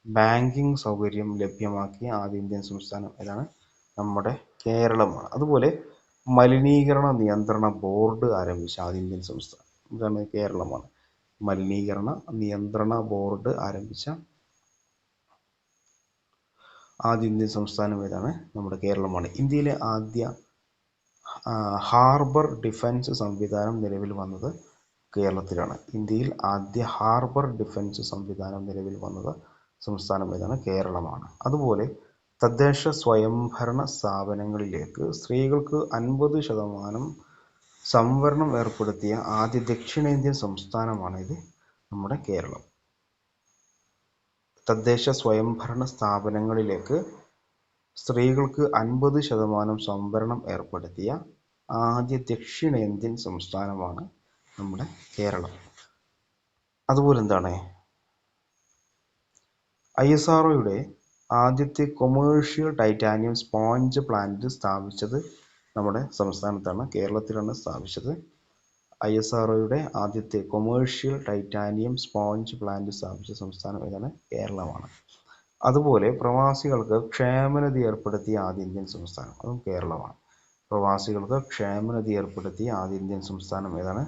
ബാങ്കിംഗ് സൗകര്യം ലഭ്യമാക്കിയ ആദ്യ ഇന്ത്യൻ സംസ്ഥാനം ഏതാണ്? നമ്മുടെ കേരളമാണ്. അതുപോലെ മലിനീകരണ നിയന്ത്രണ ബോർഡ് ആരംഭിച്ച ആദ്യ ഇന്ത്യൻ സംസ്ഥാനം ഇതാണ്? കേരളമാണ്. മലിനീകരണ നിയന്ത്രണ ബോർഡ് ആരംഭിച്ച ആദ്യ ഇന്ത്യൻ സംസ്ഥാനം ഏതാണ്? നമ്മുടെ കേരളമാണ്. ഇന്ത്യയിലെ ആദ്യ ഹാർബർ ഡിഫൻസ് സംവിധാനം നിലവിൽ വന്നത് കേരളത്തിലാണ്. ഇന്ത്യയിൽ ആദ്യ ഹാർബർ ഡിഫൻസ് സംവിധാനം നിലവിൽ വന്നത് സംസ്ഥാനം ഏതാണ്? കേരളമാണ്. അതുപോലെ തദ്ദേശ സ്വയംഭരണ സ്ഥാപനങ്ങളിലേക്ക് സ്ത്രീകൾക്ക് 50% സംവരണം ഏർപ്പെടുത്തിയ ആദ്യ ദക്ഷിണേന്ത്യൻ സംസ്ഥാനമാണ് ഇത്, നമ്മുടെ കേരളം. തദ്ദേശ സ്വയംഭരണ സ്ഥാപനങ്ങളിലേക്ക് സ്ത്രീകൾക്ക് 50% സംവരണം ഏർപ്പെടുത്തിയ ആദ്യ ദക്ഷിണേന്ത്യൻ സംസ്ഥാനമാണ് നമ്മുടെ കേരളം. അതുപോലെ എന്താണ്, ISROയുടെ ആദ്യത്തെ കൊമേഴ്ഷ്യൽ ടൈറ്റാനിയം സ്പോഞ്ച് പ്ലാന്റ് സ്ഥാപിച്ചത് നമ്മുടെ സംസ്ഥാനത്താണ്, കേരളത്തിലാണ് സ്ഥാപിച്ചത്. ISROയുടെ ആദ്യത്തെ കൊമേഴ്ഷ്യൽ ടൈറ്റാനിയം സ്പോഞ്ച് പ്ലാന്റ് സ്ഥാപിച്ച സംസ്ഥാനം ഏതാണ്? കേരളമാണ്. അതുപോലെ പ്രവാസികൾക്ക് ക്ഷേമനിധി ഏർപ്പെടുത്തിയ ആദ്യ ഇന്ത്യൻ സംസ്ഥാനം, അതും കേരളമാണ്. പ്രവാസികൾക്ക് ക്ഷേമനിധി ഏർപ്പെടുത്തിയ ആദ്യ ഇന്ത്യൻ സംസ്ഥാനം ഏതാണ്?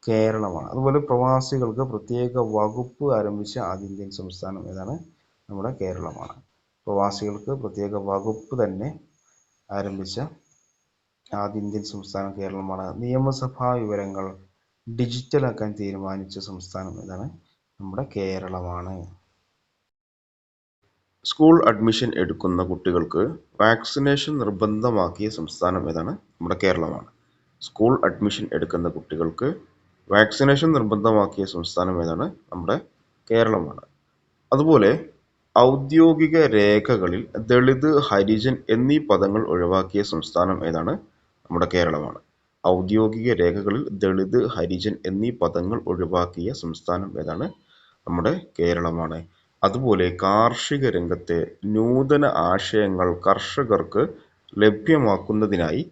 കേരളമാണ്. അതുപോലെ പ്രവാസികൾക്ക് പ്രത്യേക വകുപ്പ് ആരംഭിച്ച ആദ്യ ഇന്ത്യൻ സംസ്ഥാനം ഏതാണ്? നമ്മുടെ കേരളമാണ്. പ്രവാസികൾക്ക് പ്രത്യേക വകുപ്പ് തന്നെ ആരംഭിച്ച ആദ്യ ഇന്ത്യൻ സംസ്ഥാനം കേരളമാണ്. നിയമസഭാ വിവരങ്ങൾ ഡിജിറ്റലാക്കാൻ തീരുമാനിച്ച സംസ്ഥാനം ഏതാണ്? നമ്മുടെ കേരളമാണ്. സ്കൂൾ അഡ്മിഷൻ എടുക്കുന്ന കുട്ടികൾക്ക് വാക്സിനേഷൻ നിർബന്ധമാക്കിയ സംസ്ഥാനം ഏതാണ്? നമ്മുടെ കേരളമാണ്. സ്കൂൾ അഡ്മിഷൻ എടുക്കുന്ന കുട്ടികൾക്ക് വാക്സിനേഷൻ നിർബന്ധമാക്കിയ സംസ്ഥാനം ഏതാണ്? നമ്മുടെ കേരളമാണ്. അതുപോലെ ഔദ്യോഗിക രേഖകളിൽ ദളിത്, ഹരിജൻ എന്നീ പദങ്ങൾ ഒഴിവാക്കിയ സംസ്ഥാനം ഏതാണ്? നമ്മുടെ കേരളമാണ്. ഔദ്യോഗിക രേഖകളിൽ ദളിത്, ഹരിജൻ എന്നീ പദങ്ങൾ ഒഴിവാക്കിയ സംസ്ഥാനം ഏതാണ്? നമ്മുടെ കേരളമാണ്. അതുപോലെ കാർഷിക രംഗത്തെ നൂതന ആശയങ്ങൾ കർഷകർക്ക് ലഭ്യമാക്കുന്നതിനായി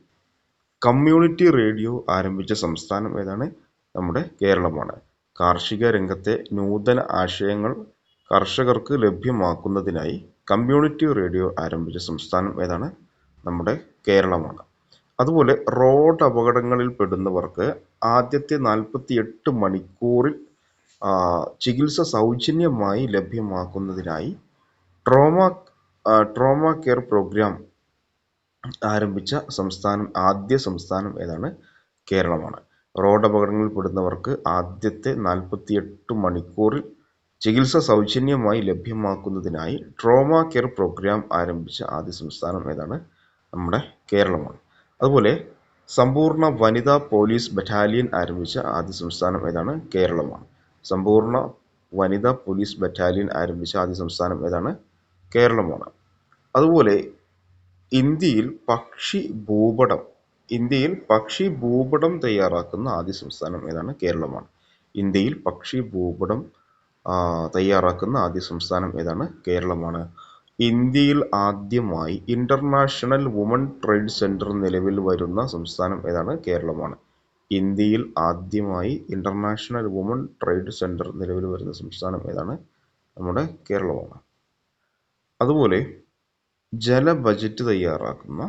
കമ്മ്യൂണിറ്റി റേഡിയോ ആരംഭിച്ച സംസ്ഥാനം ഏതാണ്? നമ്മുടെ കേരളമാണ്. കാർഷിക രംഗത്തെ നൂതന ആശയങ്ങൾ കർഷകർക്ക് ലഭ്യമാക്കുന്നതിനായി കമ്മ്യൂണിറ്റി റേഡിയോ ആരംഭിച്ച സംസ്ഥാനം ഏതാണ്? നമ്മുടെ കേരളമാണ്. അതുപോലെ റോഡ് അപകടങ്ങളിൽ പെടുന്നവർക്ക് ആദ്യത്തെ 48 മണിക്കൂറിൽ ചികിത്സ സൗജന്യമായി ലഭ്യമാക്കുന്നതിനായി ട്രോമ കെയർ പ്രോഗ്രാം ആരംഭിച്ച ആദ്യ സംസ്ഥാനം ഏതാണ്? കേരളമാണ്. റോഡ് അപകടങ്ങളിൽ പെടുന്നവർക്ക് ആദ്യത്തെ 48 മണിക്കൂറിൽ ചികിത്സ സൗജന്യമായി ലഭ്യമാക്കുന്നതിനായി ട്രോമ കെയർ പ്രോഗ്രാം ആരംഭിച്ച ആദ്യ സംസ്ഥാനം ഏതാണ്? നമ്മുടെ കേരളമാണ്. അതുപോലെ സമ്പൂർണ്ണ വനിതാ പോലീസ് ബറ്റാലിയൻ ആരംഭിച്ച ആദ്യ സംസ്ഥാനം ഏതാണ്? കേരളമാണ്. സമ്പൂർണ്ണ വനിതാ പോലീസ് ബറ്റാലിയൻ ആരംഭിച്ച ആദ്യ സംസ്ഥാനം ഏതാണ്? കേരളമാണ്. അതുപോലെ ഇന്ത്യയിൽ പക്ഷി ഭൂപടം തയ്യാറാക്കുന്ന ആദ്യ സംസ്ഥാനം ഏതാണ്? കേരളമാണ്. ഇന്ത്യയിൽ പക്ഷി ഭൂപടം തയ്യാറാക്കുന്ന ആദ്യ സംസ്ഥാനം ഏതാണ്? കേരളമാണ്. ഇന്ത്യയിൽ ആദ്യമായി ഇന്റർനാഷണൽ വുമൺ ട്രേഡ് സെന്റർ നിലവിൽ വരുന്ന സംസ്ഥാനം ഏതാണ്? കേരളമാണ്. ഇന്ത്യയിൽ ആദ്യമായി ഇന്റർനാഷണൽ വുമൺ ട്രേഡ് സെന്റർ നിലവിൽ വരുന്ന സംസ്ഥാനം ഏതാണ്? നമ്മുടെ കേരളമാണ്. അതുപോലെ ജല ബജറ്റ് തയ്യാറാക്കുന്ന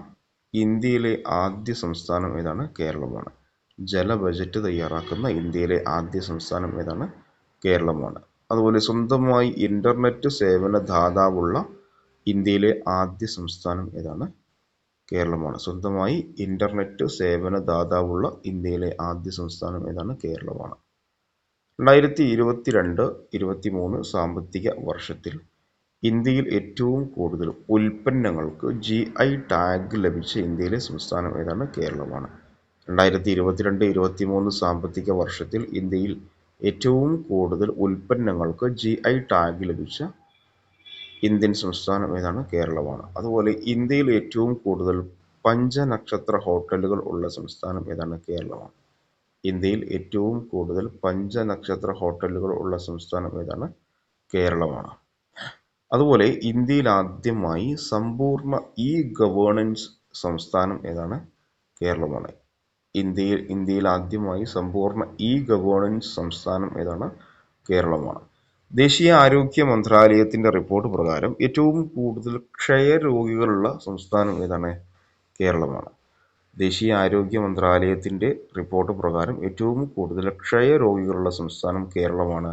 ഇന്ത്യയിലെ ആദ്യ സംസ്ഥാനം ഏതാണ്? കേരളമാണ്. ജല ബജറ്റ് തയ്യാറാക്കുന്ന ഇന്ത്യയിലെ ആദ്യ സംസ്ഥാനം ഏതാണ്? കേരളമാണ്. അതുപോലെ സ്വന്തമായി ഇന്റർനെറ്റ് സേവന ദാതാവുള്ള ഇന്ത്യയിലെ ആദ്യ സംസ്ഥാനം ഏതാണ്? കേരളമാണ്. സ്വന്തമായി ഇന്റർനെറ്റ് സേവന ദാതാവുള്ള ഇന്ത്യയിലെ ആദ്യ സംസ്ഥാനം ഏതാണ്? കേരളമാണ്. 2022-23 സാമ്പത്തിക വർഷത്തിൽ ഇന്ത്യയിൽ ഏറ്റവും കൂടുതൽ ഉൽപ്പന്നങ്ങൾക്ക് GI ടാഗ് ലഭിച്ച ഇന്ത്യയിലെ സംസ്ഥാനം ഏതാണ്? കേരളമാണ്. 2022-23 സാമ്പത്തിക വർഷത്തിൽ ഇന്ത്യയിൽ ഏറ്റവും കൂടുതൽ ഉൽപ്പന്നങ്ങൾക്ക് GI ടാഗ് ലഭിച്ച ഇന്ത്യൻ സംസ്ഥാനം ഏതാണ്? കേരളമാണ്. അതുപോലെ ഇന്ത്യയിൽ ഏറ്റവും കൂടുതൽ പഞ്ചനക്ഷത്ര ഹോട്ടലുകൾ ഉള്ള സംസ്ഥാനം ഏതാണ്? കേരളമാണ്. ഇന്ത്യയിൽ ഏറ്റവും കൂടുതൽ പഞ്ചനക്ഷത്ര ഹോട്ടലുകൾ ഉള്ള സംസ്ഥാനം ഏതാണ്? കേരളമാണ്. അതുപോലെ ഇന്ത്യയിൽ ആദ്യമായി സമ്പൂർണ്ണ ഇ ഗവേണൻസ് സംസ്ഥാനം ഏതാണ്? കേരളമാണ്. ഇന്ത്യയിൽ ആദ്യമായി സമ്പൂർണ്ണ ഇ ഗവേണൻസ് സംസ്ഥാനം ഏതാണ്? കേരളമാണ്. ദേശീയ ആരോഗ്യ മന്ത്രാലയത്തിന്റെ റിപ്പോർട്ട് പ്രകാരം ഏറ്റവും കൂടുതൽ ക്ഷയരോഗികളുള്ള സംസ്ഥാനം ഏതാണ്? കേരളമാണ്. ദേശീയ ആരോഗ്യ മന്ത്രാലയത്തിന്റെ റിപ്പോർട്ട് പ്രകാരം ഏറ്റവും കൂടുതൽ ക്ഷയരോഗികളുള്ള സംസ്ഥാനം കേരളമാണ്.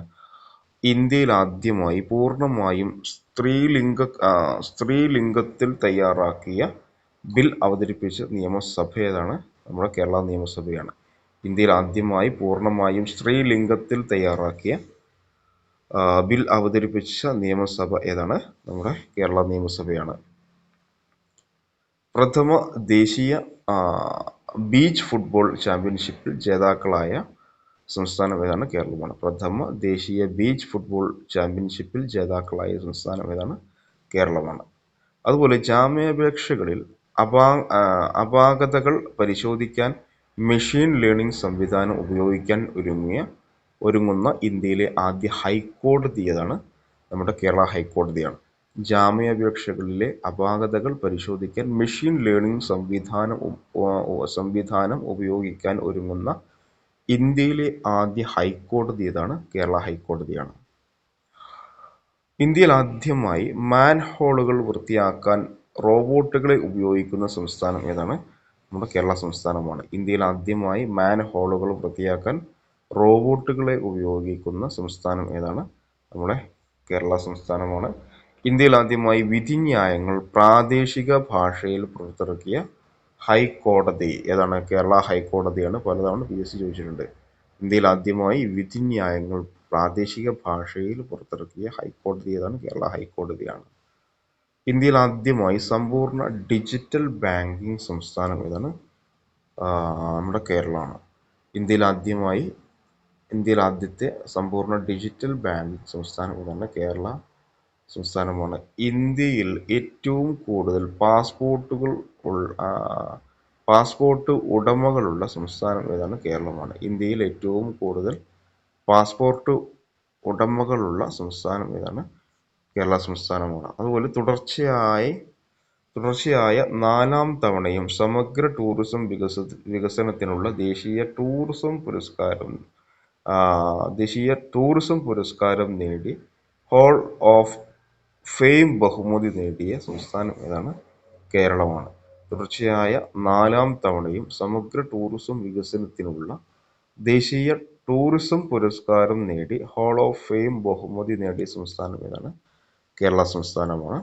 ഇന്ത്യയിൽ ആദ്യമായി പൂർണ്ണമായും സ്ത്രീലിംഗത്തിൽ തയ്യാറാക്കിയ ബിൽ അവതരിപ്പിച്ച നിയമസഭ ഏതാണ്? നമ്മുടെ കേരള നിയമസഭയാണ്. ഇന്ത്യയിൽ ആദ്യമായി പൂർണ്ണമായും സ്ത്രീലിംഗത്തിൽ തയ്യാറാക്കിയ ബിൽ അവതരിപ്പിച്ച നിയമസഭ ഏതാണ്? നമ്മുടെ കേരള നിയമസഭയാണ്. പ്രഥമ ദേശീയ ബീച്ച് ഫുട്ബോൾ ചാമ്പ്യൻഷിപ്പിൽ ജേതാക്കളായ സംസ്ഥാനം ഏതാണ്? കേരളമാണ്. പ്രഥമ ദേശീയ ബീച്ച് ഫുട്ബോൾ ചാമ്പ്യൻഷിപ്പിൽ ജേതാക്കളായ സംസ്ഥാനം ഏതാണ്? കേരളമാണ്. അതുപോലെ ജാമ്യാപേക്ഷകളിൽ അപാകതകൾ പരിശോധിക്കാൻ മെഷീൻ ലേണിംഗ് സംവിധാനം ഉപയോഗിക്കാൻ ഒരുങ്ങുന്ന ഇന്ത്യയിലെ ആദ്യ ഹൈക്കോടതി ഏതാണ്? നമ്മുടെ കേരള ഹൈക്കോടതിയാണ്. ജാമ്യാപേക്ഷകളിലെ അപാകതകൾ പരിശോധിക്കാൻ മെഷീൻ ലേണിംഗ് സംവിധാനം ഉപയോഗിക്കാൻ ഒരുങ്ങുന്ന ഇന്ത്യയിലെ ആദ്യ ഹൈക്കോടതി ഏതാണ്? കേരള ഹൈക്കോടതിയാണ്. ഇന്ത്യയിൽ ആദ്യമായി മാൻഹോളുകൾ വൃത്തിയാക്കാൻ റോബോട്ടുകളെ ഉപയോഗിക്കുന്ന സംസ്ഥാനം ഏതാണ്? നമ്മുടെ കേരള സംസ്ഥാനമാണ്. ഇന്ത്യയിൽ ആദ്യമായി മാൻഹോളുകൾ വൃത്തിയാക്കാൻ റോബോട്ടുകളെ ഉപയോഗിക്കുന്ന സംസ്ഥാനം ഏതാണ്? നമ്മുടെ കേരള സംസ്ഥാനമാണ്. ഇന്ത്യയിൽ ആദ്യമായി വിധിന്യായങ്ങൾ പ്രാദേശിക ഭാഷയിൽ പുറത്തിറക്കിയ ഹൈക്കോടതി ഏതാണ്? കേരള ഹൈക്കോടതിയാണ്. പലതവണ PSC ചോദിച്ചിട്ടുണ്ട്. ഇന്ത്യയിൽ ആദ്യമായി വിധിന്യായങ്ങൾ പ്രാദേശിക ഭാഷയിൽ പുറത്തിറക്കിയ ഹൈക്കോടതി ഏതാണ്? കേരള ഹൈക്കോടതിയാണ്. ഇന്ത്യയിൽ ആദ്യമായി സമ്പൂർണ്ണ ഡിജിറ്റൽ ബാങ്കിങ് സംസ്ഥാനം ഏതാണ്? നമ്മുടെ കേരളമാണ്. ഇന്ത്യയിൽ ആദ്യത്തെ സമ്പൂർണ്ണ ഡിജിറ്റൽ ബാങ്കിങ് സംസ്ഥാനം ഏതാണ്? കേരള സംസ്ഥാനമാണ്. ഇന്ത്യയിൽ ഏറ്റവും കൂടുതൽ പാസ്പോർട്ട് ഉടമകളുള്ള സംസ്ഥാനം ഏതാണ്? കേരളമാണ്. ഇന്ത്യയിൽ ഏറ്റവും കൂടുതൽ പാസ്പോർട്ട് ഉടമകളുള്ള സംസ്ഥാനം ഏതാണ്? കേരള സംസ്ഥാനമാണ്. അതുപോലെ തുടർച്ചയായ 4-ാം തവണയും സമഗ്ര ടൂറിസം വികസനത്തിനുള്ള ദേശീയ ടൂറിസം പുരസ്കാരം നേടി ഹാൾ ഓഫ് ഫെയിം ബഹുമതി നേടിയ സംസ്ഥാനം ഏതാണ്? കേരളമാണ്. തുടർച്ചയായ 4-ാം തവണയും സമഗ്ര ടൂറിസം വികസനത്തിനുള്ള ദേശീയ ടൂറിസം പുരസ്കാരം നേടി ഹാൾ ഓഫ് ഫെയിം ബഹുമതി നേടിയ സംസ്ഥാനം ഏതാണ്? കേരള സംസ്ഥാനമാണ്.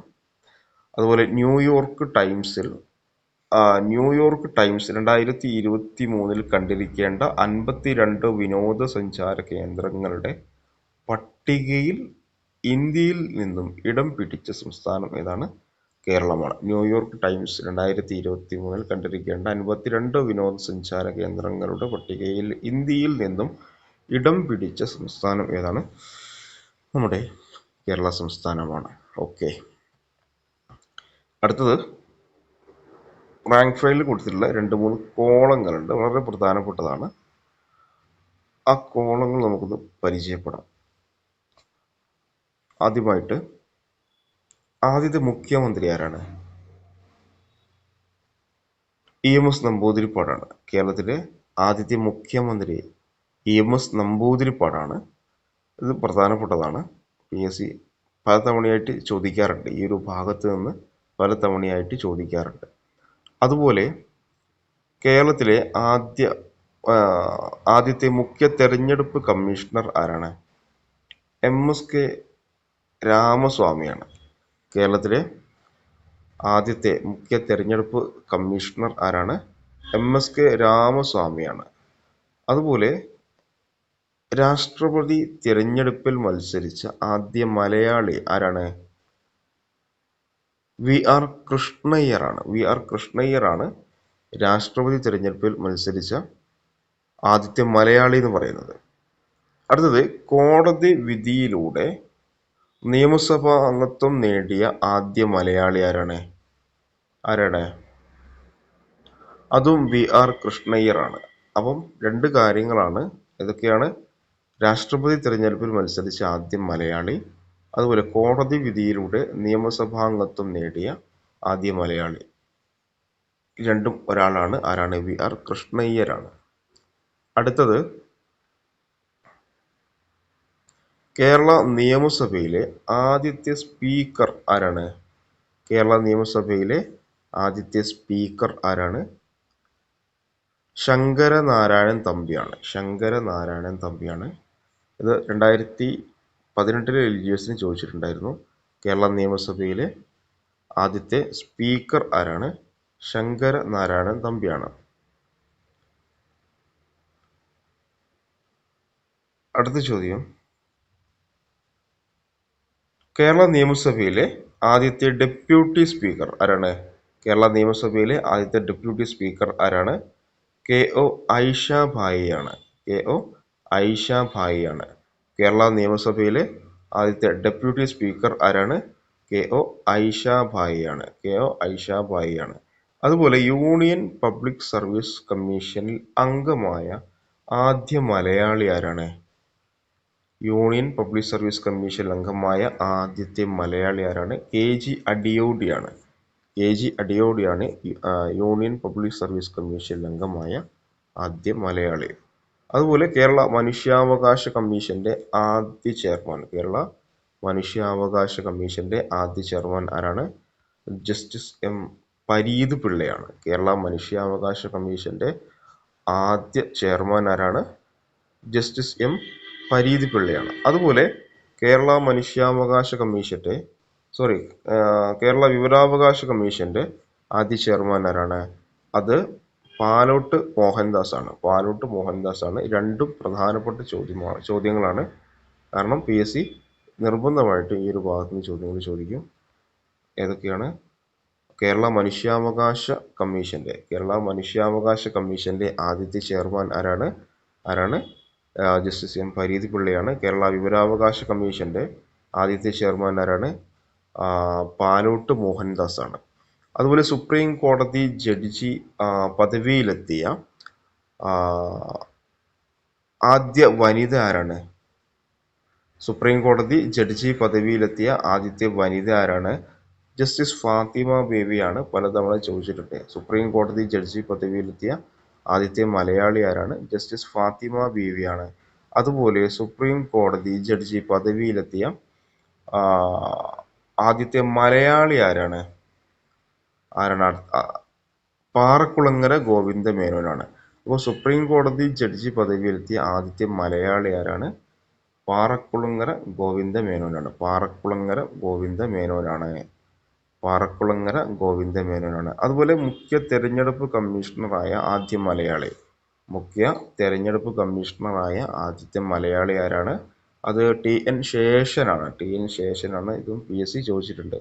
അതുപോലെ ന്യൂയോർക്ക് ടൈംസിൽ 2023 കണ്ടിരിക്കേണ്ട 52 വിനോദസഞ്ചാര കേന്ദ്രങ്ങളുടെ പട്ടികയിൽ ഇന്ത്യയിൽ നിന്നും ഇടം പിടിച്ച സംസ്ഥാനം ഏതാണ്? കേരളമാണ്. ന്യൂയോർക്ക് ടൈംസ് 2023 കണ്ടിരിക്കേണ്ട 52 വിനോദസഞ്ചാര കേന്ദ്രങ്ങളുടെ പട്ടികയിൽ ഇന്ത്യയിൽ നിന്നും ഇടം പിടിച്ച സംസ്ഥാനം ഏതാണ്? നമ്മുടെ കേരള സംസ്ഥാനമാണ്. ഓക്കെ. അടുത്തത് റാങ്ക് ഫയലിൽ കൊടുത്തിട്ടുള്ള 2-3 കോളങ്ങളുണ്ട്. വളരെ പ്രധാനപ്പെട്ടതാണ്. ആ കോളങ്ങൾ നമുക്കൊന്ന് പരിചയപ്പെടാം. ആദ്യമായിട്ട് ആദ്യത്തെ മുഖ്യമന്ത്രി ആരാണ്? EMS നമ്പൂതിരിപ്പാടാണ്. കേരളത്തിലെ ആദ്യത്തെ മുഖ്യമന്ത്രി EMS നമ്പൂതിരിപ്പാടാണ്. ഇത് പ്രധാനപ്പെട്ടതാണ്. PSC പലതവണയായിട്ട് ചോദിക്കാറുണ്ട്. ഈ ഒരു ഭാഗത്ത് നിന്ന് പലതവണയായിട്ട് ചോദിക്കാറുണ്ട്. അതുപോലെ കേരളത്തിലെ ആദ്യത്തെ മുഖ്യ തെരഞ്ഞെടുപ്പ് കമ്മീഷണർ ആരാണ്? MSK രാമസ്വാമിയാണ്. കേരളത്തിലെ ആദ്യത്തെ മുഖ്യ തെരഞ്ഞെടുപ്പ് കമ്മീഷണർ ആരാണ്? MSK രാമസ്വാമിയാണ്. അതുപോലെ രാഷ്ട്രപതി തിരഞ്ഞെടുപ്പിൽ മത്സരിച്ച ആദ്യ മലയാളി ആരാണ്? VR കൃഷ്ണയ്യറാണ് രാഷ്ട്രപതി തിരഞ്ഞെടുപ്പിൽ മത്സരിച്ച ആദ്യത്തെ മലയാളി എന്ന് പറയുന്നത്. അടുത്തത് കോടതി വിധിയിലൂടെ നിയമസഭാ അംഗത്വം നേടിയ ആദ്യ മലയാളി ആരാണ്? അതും VR കൃഷ്ണയ്യറാണ്. അപ്പം 2 കാര്യങ്ങളാണ്. ഏതൊക്കെയാണ്? രാഷ്ട്രപതി തിരഞ്ഞെടുപ്പിൽ മത്സരിച്ച ആദ്യ മലയാളി, അതുപോലെ കോടതി വിധിയിലൂടെ നിയമസഭാംഗത്വം നേടിയ ആദ്യ മലയാളി. രണ്ടും ഒരാളാണ്. ആരാണ്? VR കൃഷ്ണയ്യരാണ്. അടുത്തത്, കേരള നിയമസഭയിലെ ആദ്യത്തെ സ്പീക്കർ ആരാണ്? കേരള നിയമസഭയിലെ ആദ്യത്തെ സ്പീക്കർ ആരാണ്? ശങ്കരനാരായണൻ തമ്പിയാണ്. ശങ്കരനാരായണൻ തമ്പിയാണ്. ഇത് 2018 LGSന് ചോദിച്ചിട്ടുണ്ടായിരുന്നു. കേരള നിയമസഭയിലെ ആദ്യത്തെ സ്പീക്കർ ആരാണ്? ശങ്കരനാരായണൻ തമ്പിയാണ്. അടുത്ത ചോദ്യം, കേരള നിയമസഭയിലെ ആദ്യത്തെ ഡെപ്യൂട്ടി സ്പീക്കർ ആരാണ്? കേരള നിയമസഭയിലെ ആദ്യത്തെ ഡെപ്യൂട്ടി സ്പീക്കർ ആരാണ്? KO ഐഷ ഭായിയാണ്. KO ഐഷ ഭായിയാണ്. കേരള നിയമസഭയിലെ ആദ്യത്തെ ഡെപ്യൂട്ടി സ്പീക്കർ ആരാണ്? KO ഐഷ ഭായിയാണ്. KO ഐഷ ഭായിയാണ്. അതുപോലെ യൂണിയൻ പബ്ലിക് സർവീസ് കമ്മീഷനിൽ അംഗമായ ആദ്യ മലയാളി ആരാണ്? യൂണിയൻ പബ്ലിക് സർവീസ് കമ്മീഷനിൽ അംഗമായ ആദ്യത്തെ മലയാളി ആരാണ്? KG അടിയോടിയാണ്. KG അടിയോടിയാണ് യൂണിയൻ പബ്ലിക് സർവീസ് കമ്മീഷനിൽ അംഗമായ ആദ്യ മലയാളി. അതുപോലെ കേരള മനുഷ്യാവകാശ കമ്മീഷന്റെ ആദ്യ ചെയർമാൻ. കേരള മനുഷ്യാവകാശ കമ്മീഷന്റെ ആദ്യ ചെയർമാൻ ആരാണ്? ജസ്റ്റിസ് M പരീത് പിള്ളയാണ്. കേരള മനുഷ്യാവകാശ കമ്മീഷന്റെ ആദ്യ ചെയർമാൻ ആരാണ്? ജസ്റ്റിസ് M പരീത് പിള്ളയാണ്. അതുപോലെ കേരള മനുഷ്യാവകാശ കമ്മീഷന്റെ കേരള വിവരാവകാശ കമ്മീഷന്റെ ആദ്യ ചെയർമാൻ ആരാണ്? അത് പാലോട്ട് മോഹൻദാസ് ആണ്. പാലോട്ട് മോഹൻദാസ് ആണ്. രണ്ടും പ്രധാനപ്പെട്ട ചോദ്യങ്ങളാണ്. കാരണം PSC നിർബന്ധമായിട്ട് ഈ ഒരു ഭാഗത്ത് നിന്ന് ചോദ്യങ്ങൾ ചോദിക്കും. ഏതൊക്കെയാണ്? കേരള മനുഷ്യാവകാശ കമ്മീഷന്റെ ആദ്യത്തെ ചെയർമാൻ ആരാണ്? ജസ്റ്റിസ് M പരീത് പിള്ളയാണ്. കേരള വിവരാവകാശ കമ്മീഷന്റെ ആദ്യത്തെ ചെയർമാൻ ആരാണ്? പാലോട്ട് മോഹൻദാസ് ആണ്. അതുപോലെ സുപ്രീം കോടതി ജഡ്ജി പദവിയിലെത്തിയ ആദ്യ വനിത ആരാണ്? സുപ്രീം കോടതി ജഡ്ജി പദവിയിലെത്തിയ ആദ്യത്തെ വനിത ആരാണ്? ജസ്റ്റിസ് ഫാത്തിമ ബേബിയാണ്. പലതവണ ചോദിച്ചിട്ടുണ്ട്. സുപ്രീം കോടതി ജഡ്ജി പദവിയിലെത്തിയ ആദ്യത്തെ മലയാളി ആരാണ്? ജസ്റ്റിസ് ഫാത്തിമ ബേബിയാണ്. അതുപോലെ സുപ്രീം കോടതി ജഡ്ജി പദവിയിലെത്തിയ ആദ്യത്തെ മലയാളി ആരാണ്? പാറക്കുളങ്ങര ഗോവിന്ദ മേനോനാണ്. അപ്പോൾ സുപ്രീം കോടതി ജഡ്ജി പദവിയിലെത്തിയ ആദ്യത്തെ മലയാളി ആരാണ്? പാറക്കുളങ്ങര ഗോവിന്ദ മേനോനാണ്. പാറക്കുളങ്ങര ഗോവിന്ദ മേനോനാണ്. അതുപോലെ മുഖ്യ തെരഞ്ഞെടുപ്പ് കമ്മീഷണറായ ആദ്യ മലയാളി. മുഖ്യ തെരഞ്ഞെടുപ്പ് കമ്മീഷണറായ ആദ്യത്തെ മലയാളി ആരാണ്? അത് TN ശേഷനാണ്. TN ശേഷനാണ്. ഇതും PSC ചോദിച്ചിട്ടുണ്ട്.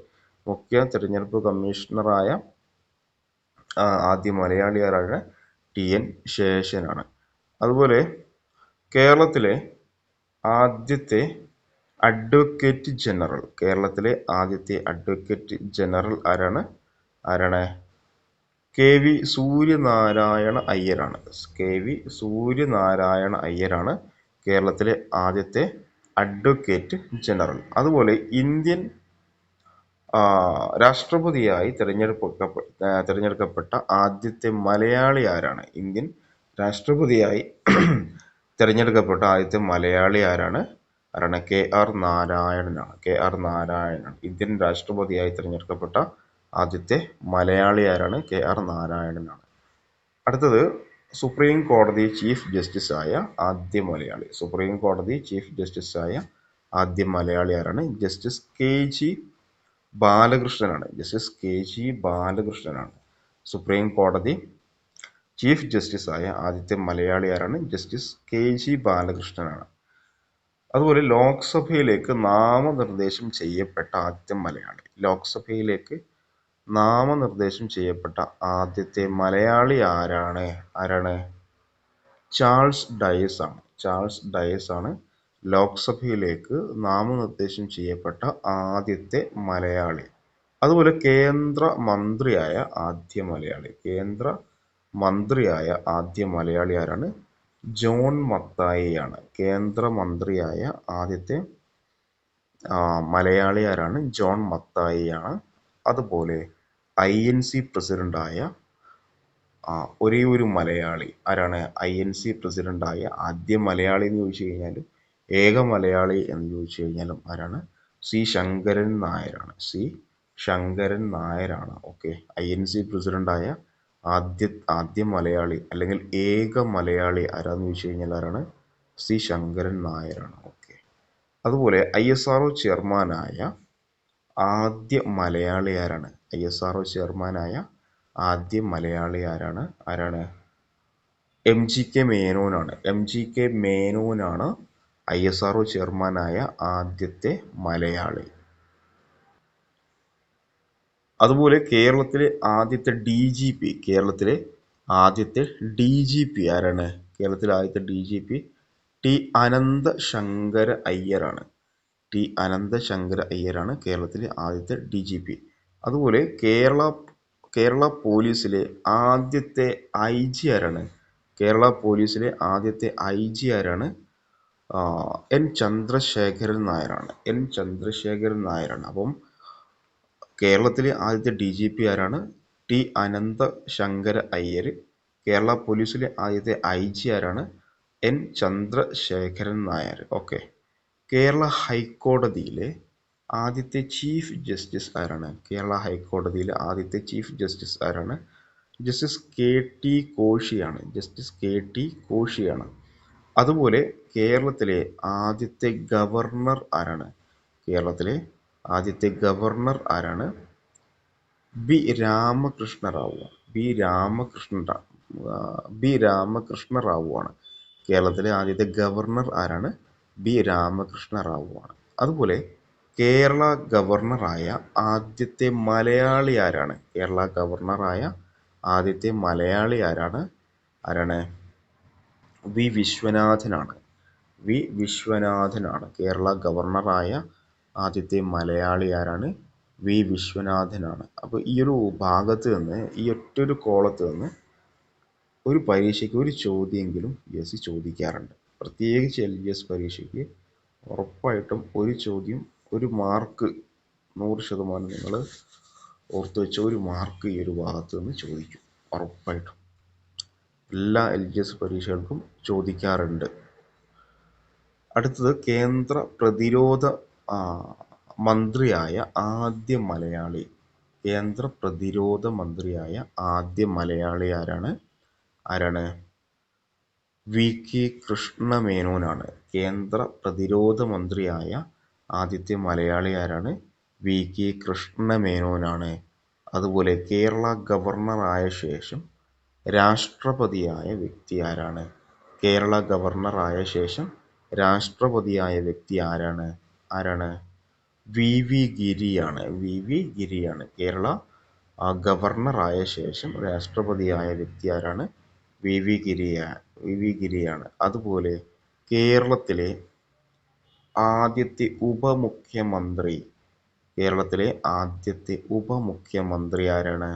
മുഖ്യ തെരഞ്ഞെടുപ്പ് കമ്മീഷണറായ ആദ്യ മലയാളി ആരാണ്? TN ശേഷനാണ്. അതുപോലെ കേരളത്തിലെ ആദ്യത്തെ അഡ്വക്കേറ്റ് ജനറൽ. കേരളത്തിലെ ആദ്യത്തെ അഡ്വക്കേറ്റ് ജനറൽ ആരാണ്? KV സൂര്യനാരായണ അയ്യരാണ്. KV സൂര്യനാരായണ അയ്യരാണ് കേരളത്തിലെ ആദ്യത്തെ അഡ്വക്കേറ്റ് ജനറൽ. അതുപോലെ ഇന്ത്യൻ രാഷ്ട്രപതിയായി തിരഞ്ഞെടുക്കപ്പെട്ട ആദ്യത്തെ മലയാളി ആരാണ്? ഇന്ത്യൻ രാഷ്ട്രപതിയായി തിരഞ്ഞെടുക്കപ്പെട്ട ആദ്യത്തെ മലയാളി ആരാണ്? KR നാരായണനാണ്. KR നാരായണനാണ്. ഇന്ത്യൻ രാഷ്ട്രപതിയായി തിരഞ്ഞെടുക്കപ്പെട്ട ആദ്യത്തെ മലയാളി ആരാണ്? KR നാരായണനാണ്. അടുത്തത്, സുപ്രീം കോടതി ചീഫ് ജസ്റ്റിസായ ആദ്യ മലയാളി. സുപ്രീം കോടതി ചീഫ് ജസ്റ്റിസായ ആദ്യ മലയാളി ആരാണ്? ജസ്റ്റിസ് KG ബാലകൃഷ്ണനാണ്. ജസ്റ്റിസ് KG ബാലകൃഷ്ണനാണ്. സുപ്രീം കോടതി ചീഫ് ജസ്റ്റിസായ ആദ്യത്തെ മലയാളി ആരാണ്? ജസ്റ്റിസ് KG ബാലകൃഷ്ണനാണ്. അതുപോലെ ലോക്സഭയിലേക്ക് നാമനിർദ്ദേശം ചെയ്യപ്പെട്ട ആദ്യത്തെ മലയാളി. ലോക്സഭയിലേക്ക് നാമനിർദ്ദേശം ചെയ്യപ്പെട്ട ആദ്യത്തെ മലയാളി ആരാണ്? ചാൾസ് ഡയസ് ആണ്. ചാൾസ് ഡയസ് ആണ് ലോക്സഭയിലേക്ക് നാമനിർദ്ദേശം ചെയ്യപ്പെട്ട ആദ്യത്തെ മലയാളി. അതുപോലെ കേന്ദ്ര മന്ത്രിയായ ആദ്യ മലയാളി. കേന്ദ്ര മന്ത്രിയായ ആദ്യ മലയാളി ആരാണ്? ജോൺ മത്തായിയാണ്. കേന്ദ്രമന്ത്രിയായ ആദ്യത്തെ മലയാളി ആരാണ്? ജോൺ മത്തായിയാണ്. അതുപോലെ INC പ്രസിഡന്റായ ഒരേ ഒരു മലയാളി ആരാണ്? INC പ്രസിഡന്റായ ആദ്യ മലയാളി എന്ന് ചോദിച്ചു കഴിഞ്ഞാൽ, ഏക മലയാളി എന്ന് ചോദിച്ചു കഴിഞ്ഞാലും ആരാണ്? C ശങ്കരൻ നായരാണ്. C ശങ്കരൻ നായരാണ്. ഓക്കെ. INC പ്രസിഡന്റായ ആദ്യ മലയാളി അല്ലെങ്കിൽ ഏക മലയാളി ആരാന്ന് ചോദിച്ചു കഴിഞ്ഞാൽ ആരാണ്? C ശങ്കരൻ നായരാണ്. ഓക്കെ. അതുപോലെ ISRO ചെയർമാനായ ആദ്യ മലയാളി ആരാണ്? ISRO ചെയർമാനായ ആദ്യ മലയാളി ആരാണ്? MGK മേനോനാണ്. MGK മേനോനാണ് ISRO ചെയർമാനായ ആദ്യത്തെ മലയാളി. അതുപോലെ കേരളത്തിലെ ആദ്യത്തെ DGP ആരാണ്? കേരളത്തിലെ ആദ്യത്തെ DGP T അനന്തശങ്കര അയ്യരാണ്. T അനന്തശങ്കര അയ്യരാണ് കേരളത്തിലെ ആദ്യത്തെ DGP. അതുപോലെ കേരള പോലീസിലെ ആദ്യത്തെ IG ആരാണ്? കേരള പോലീസിലെ ആദ്യത്തെ IG ആരാണ്? N ചന്ദ്രശേഖരൻ നായരാണ്. N ചന്ദ്രശേഖരൻ നായരാണ്. അപ്പം കേരളത്തിലെ ആദ്യത്തെ DGP ആരാണ്? T അനന്തശങ്കര അയ്യർ. കേരള പോലീസിലെ ആദ്യത്തെ IG ആരാണ്? N ചന്ദ്രശേഖരൻ നായർ. ഓക്കെ. കേരള ഹൈക്കോടതിയിലെ ആദ്യത്തെ ചീഫ് ജസ്റ്റിസ് ആരാണ്? കേരള ഹൈക്കോടതിയിലെ ആദ്യത്തെ ചീഫ് ജസ്റ്റിസ് ആരാണ്? ജസ്റ്റിസ് KT കോശിയാണ്. ജസ്റ്റിസ് KT കോശിയാണ്. അതുപോലെ കേരളത്തിലെ ആദ്യത്തെ ഗവർണർ ആരാണ്? കേരളത്തിലെ ആദ്യത്തെ ഗവർണർ ആരാണ്? B രാമകൃഷ്ണ റാവു. B രാമകൃഷ്ണ റാവു ആണ്. കേരളത്തിലെ ആദ്യത്തെ ഗവർണർ ആരാണ്? B രാമകൃഷ്ണ റാവു ആണ്. അതുപോലെ കേരള ഗവർണറായ ആദ്യത്തെ മലയാളി ആരാണ്? കേരള ഗവർണറായ ആദ്യത്തെ മലയാളി ആരാണ്? V വിശ്വനാഥനാണ്. V വിശ്വനാഥനാണ്. കേരള ഗവർണറായ ആദ്യത്തെ മലയാളി ആരാണ്? V വിശ്വനാഥനാണ്. അപ്പോൾ ഈ ഒരു ഭാഗത്ത് നിന്ന്, ഈ ഒറ്റൊരു കോളത്ത് നിന്ന് ഒരു പരീക്ഷയ്ക്ക് ഒരു ചോദ്യമെങ്കിലും PSC ചോദിക്കാറുണ്ട്. പ്രത്യേകിച്ച് LGS പരീക്ഷയ്ക്ക് ഉറപ്പായിട്ടും ഒരു ചോദ്യം, ഒരു മാർക്ക് 100% നിങ്ങൾ ഓർത്ത് വെച്ച ഒരു മാർക്ക് ഈ ഒരു ഭാഗത്ത് നിന്ന് ചോദിക്കും. ഉറപ്പായിട്ടും എല്ലാ LGS പരീക്ഷകൾക്കും ചോദിക്കാറുണ്ട്. അടുത്തത് കേന്ദ്ര പ്രതിരോധ മന്ത്രിയായ ആദ്യ മലയാളി. കേന്ദ്ര പ്രതിരോധ മന്ത്രിയായ ആദ്യ മലയാളി ആരാണ്? VK കൃഷ്ണമേനോനാണ്. കേന്ദ്ര പ്രതിരോധ മന്ത്രിയായ ആദ്യത്തെ മലയാളി ആരാണ്? VK കൃഷ്ണമേനോനാണ്. അതുപോലെ കേരള ഗവർണറായ ശേഷം രാഷ്ട്രപതിയായ വ്യക്തി ആരാണ്? കേരള ഗവർണറായ ശേഷം രാഷ്ട്രപതിയായ വ്യക്തി ആരാണ്? VV ഗിരിയാണ്. VV ഗിരിയാണ്. കേരള ഗവർണറായ ശേഷം രാഷ്ട്രപതിയായ വ്യക്തി ആരാണ്? VV ഗിരിയാണ്. അതുപോലെ കേരളത്തിലെ ആദ്യത്തെ ഉപമുഖ്യമന്ത്രി ആരാണ്?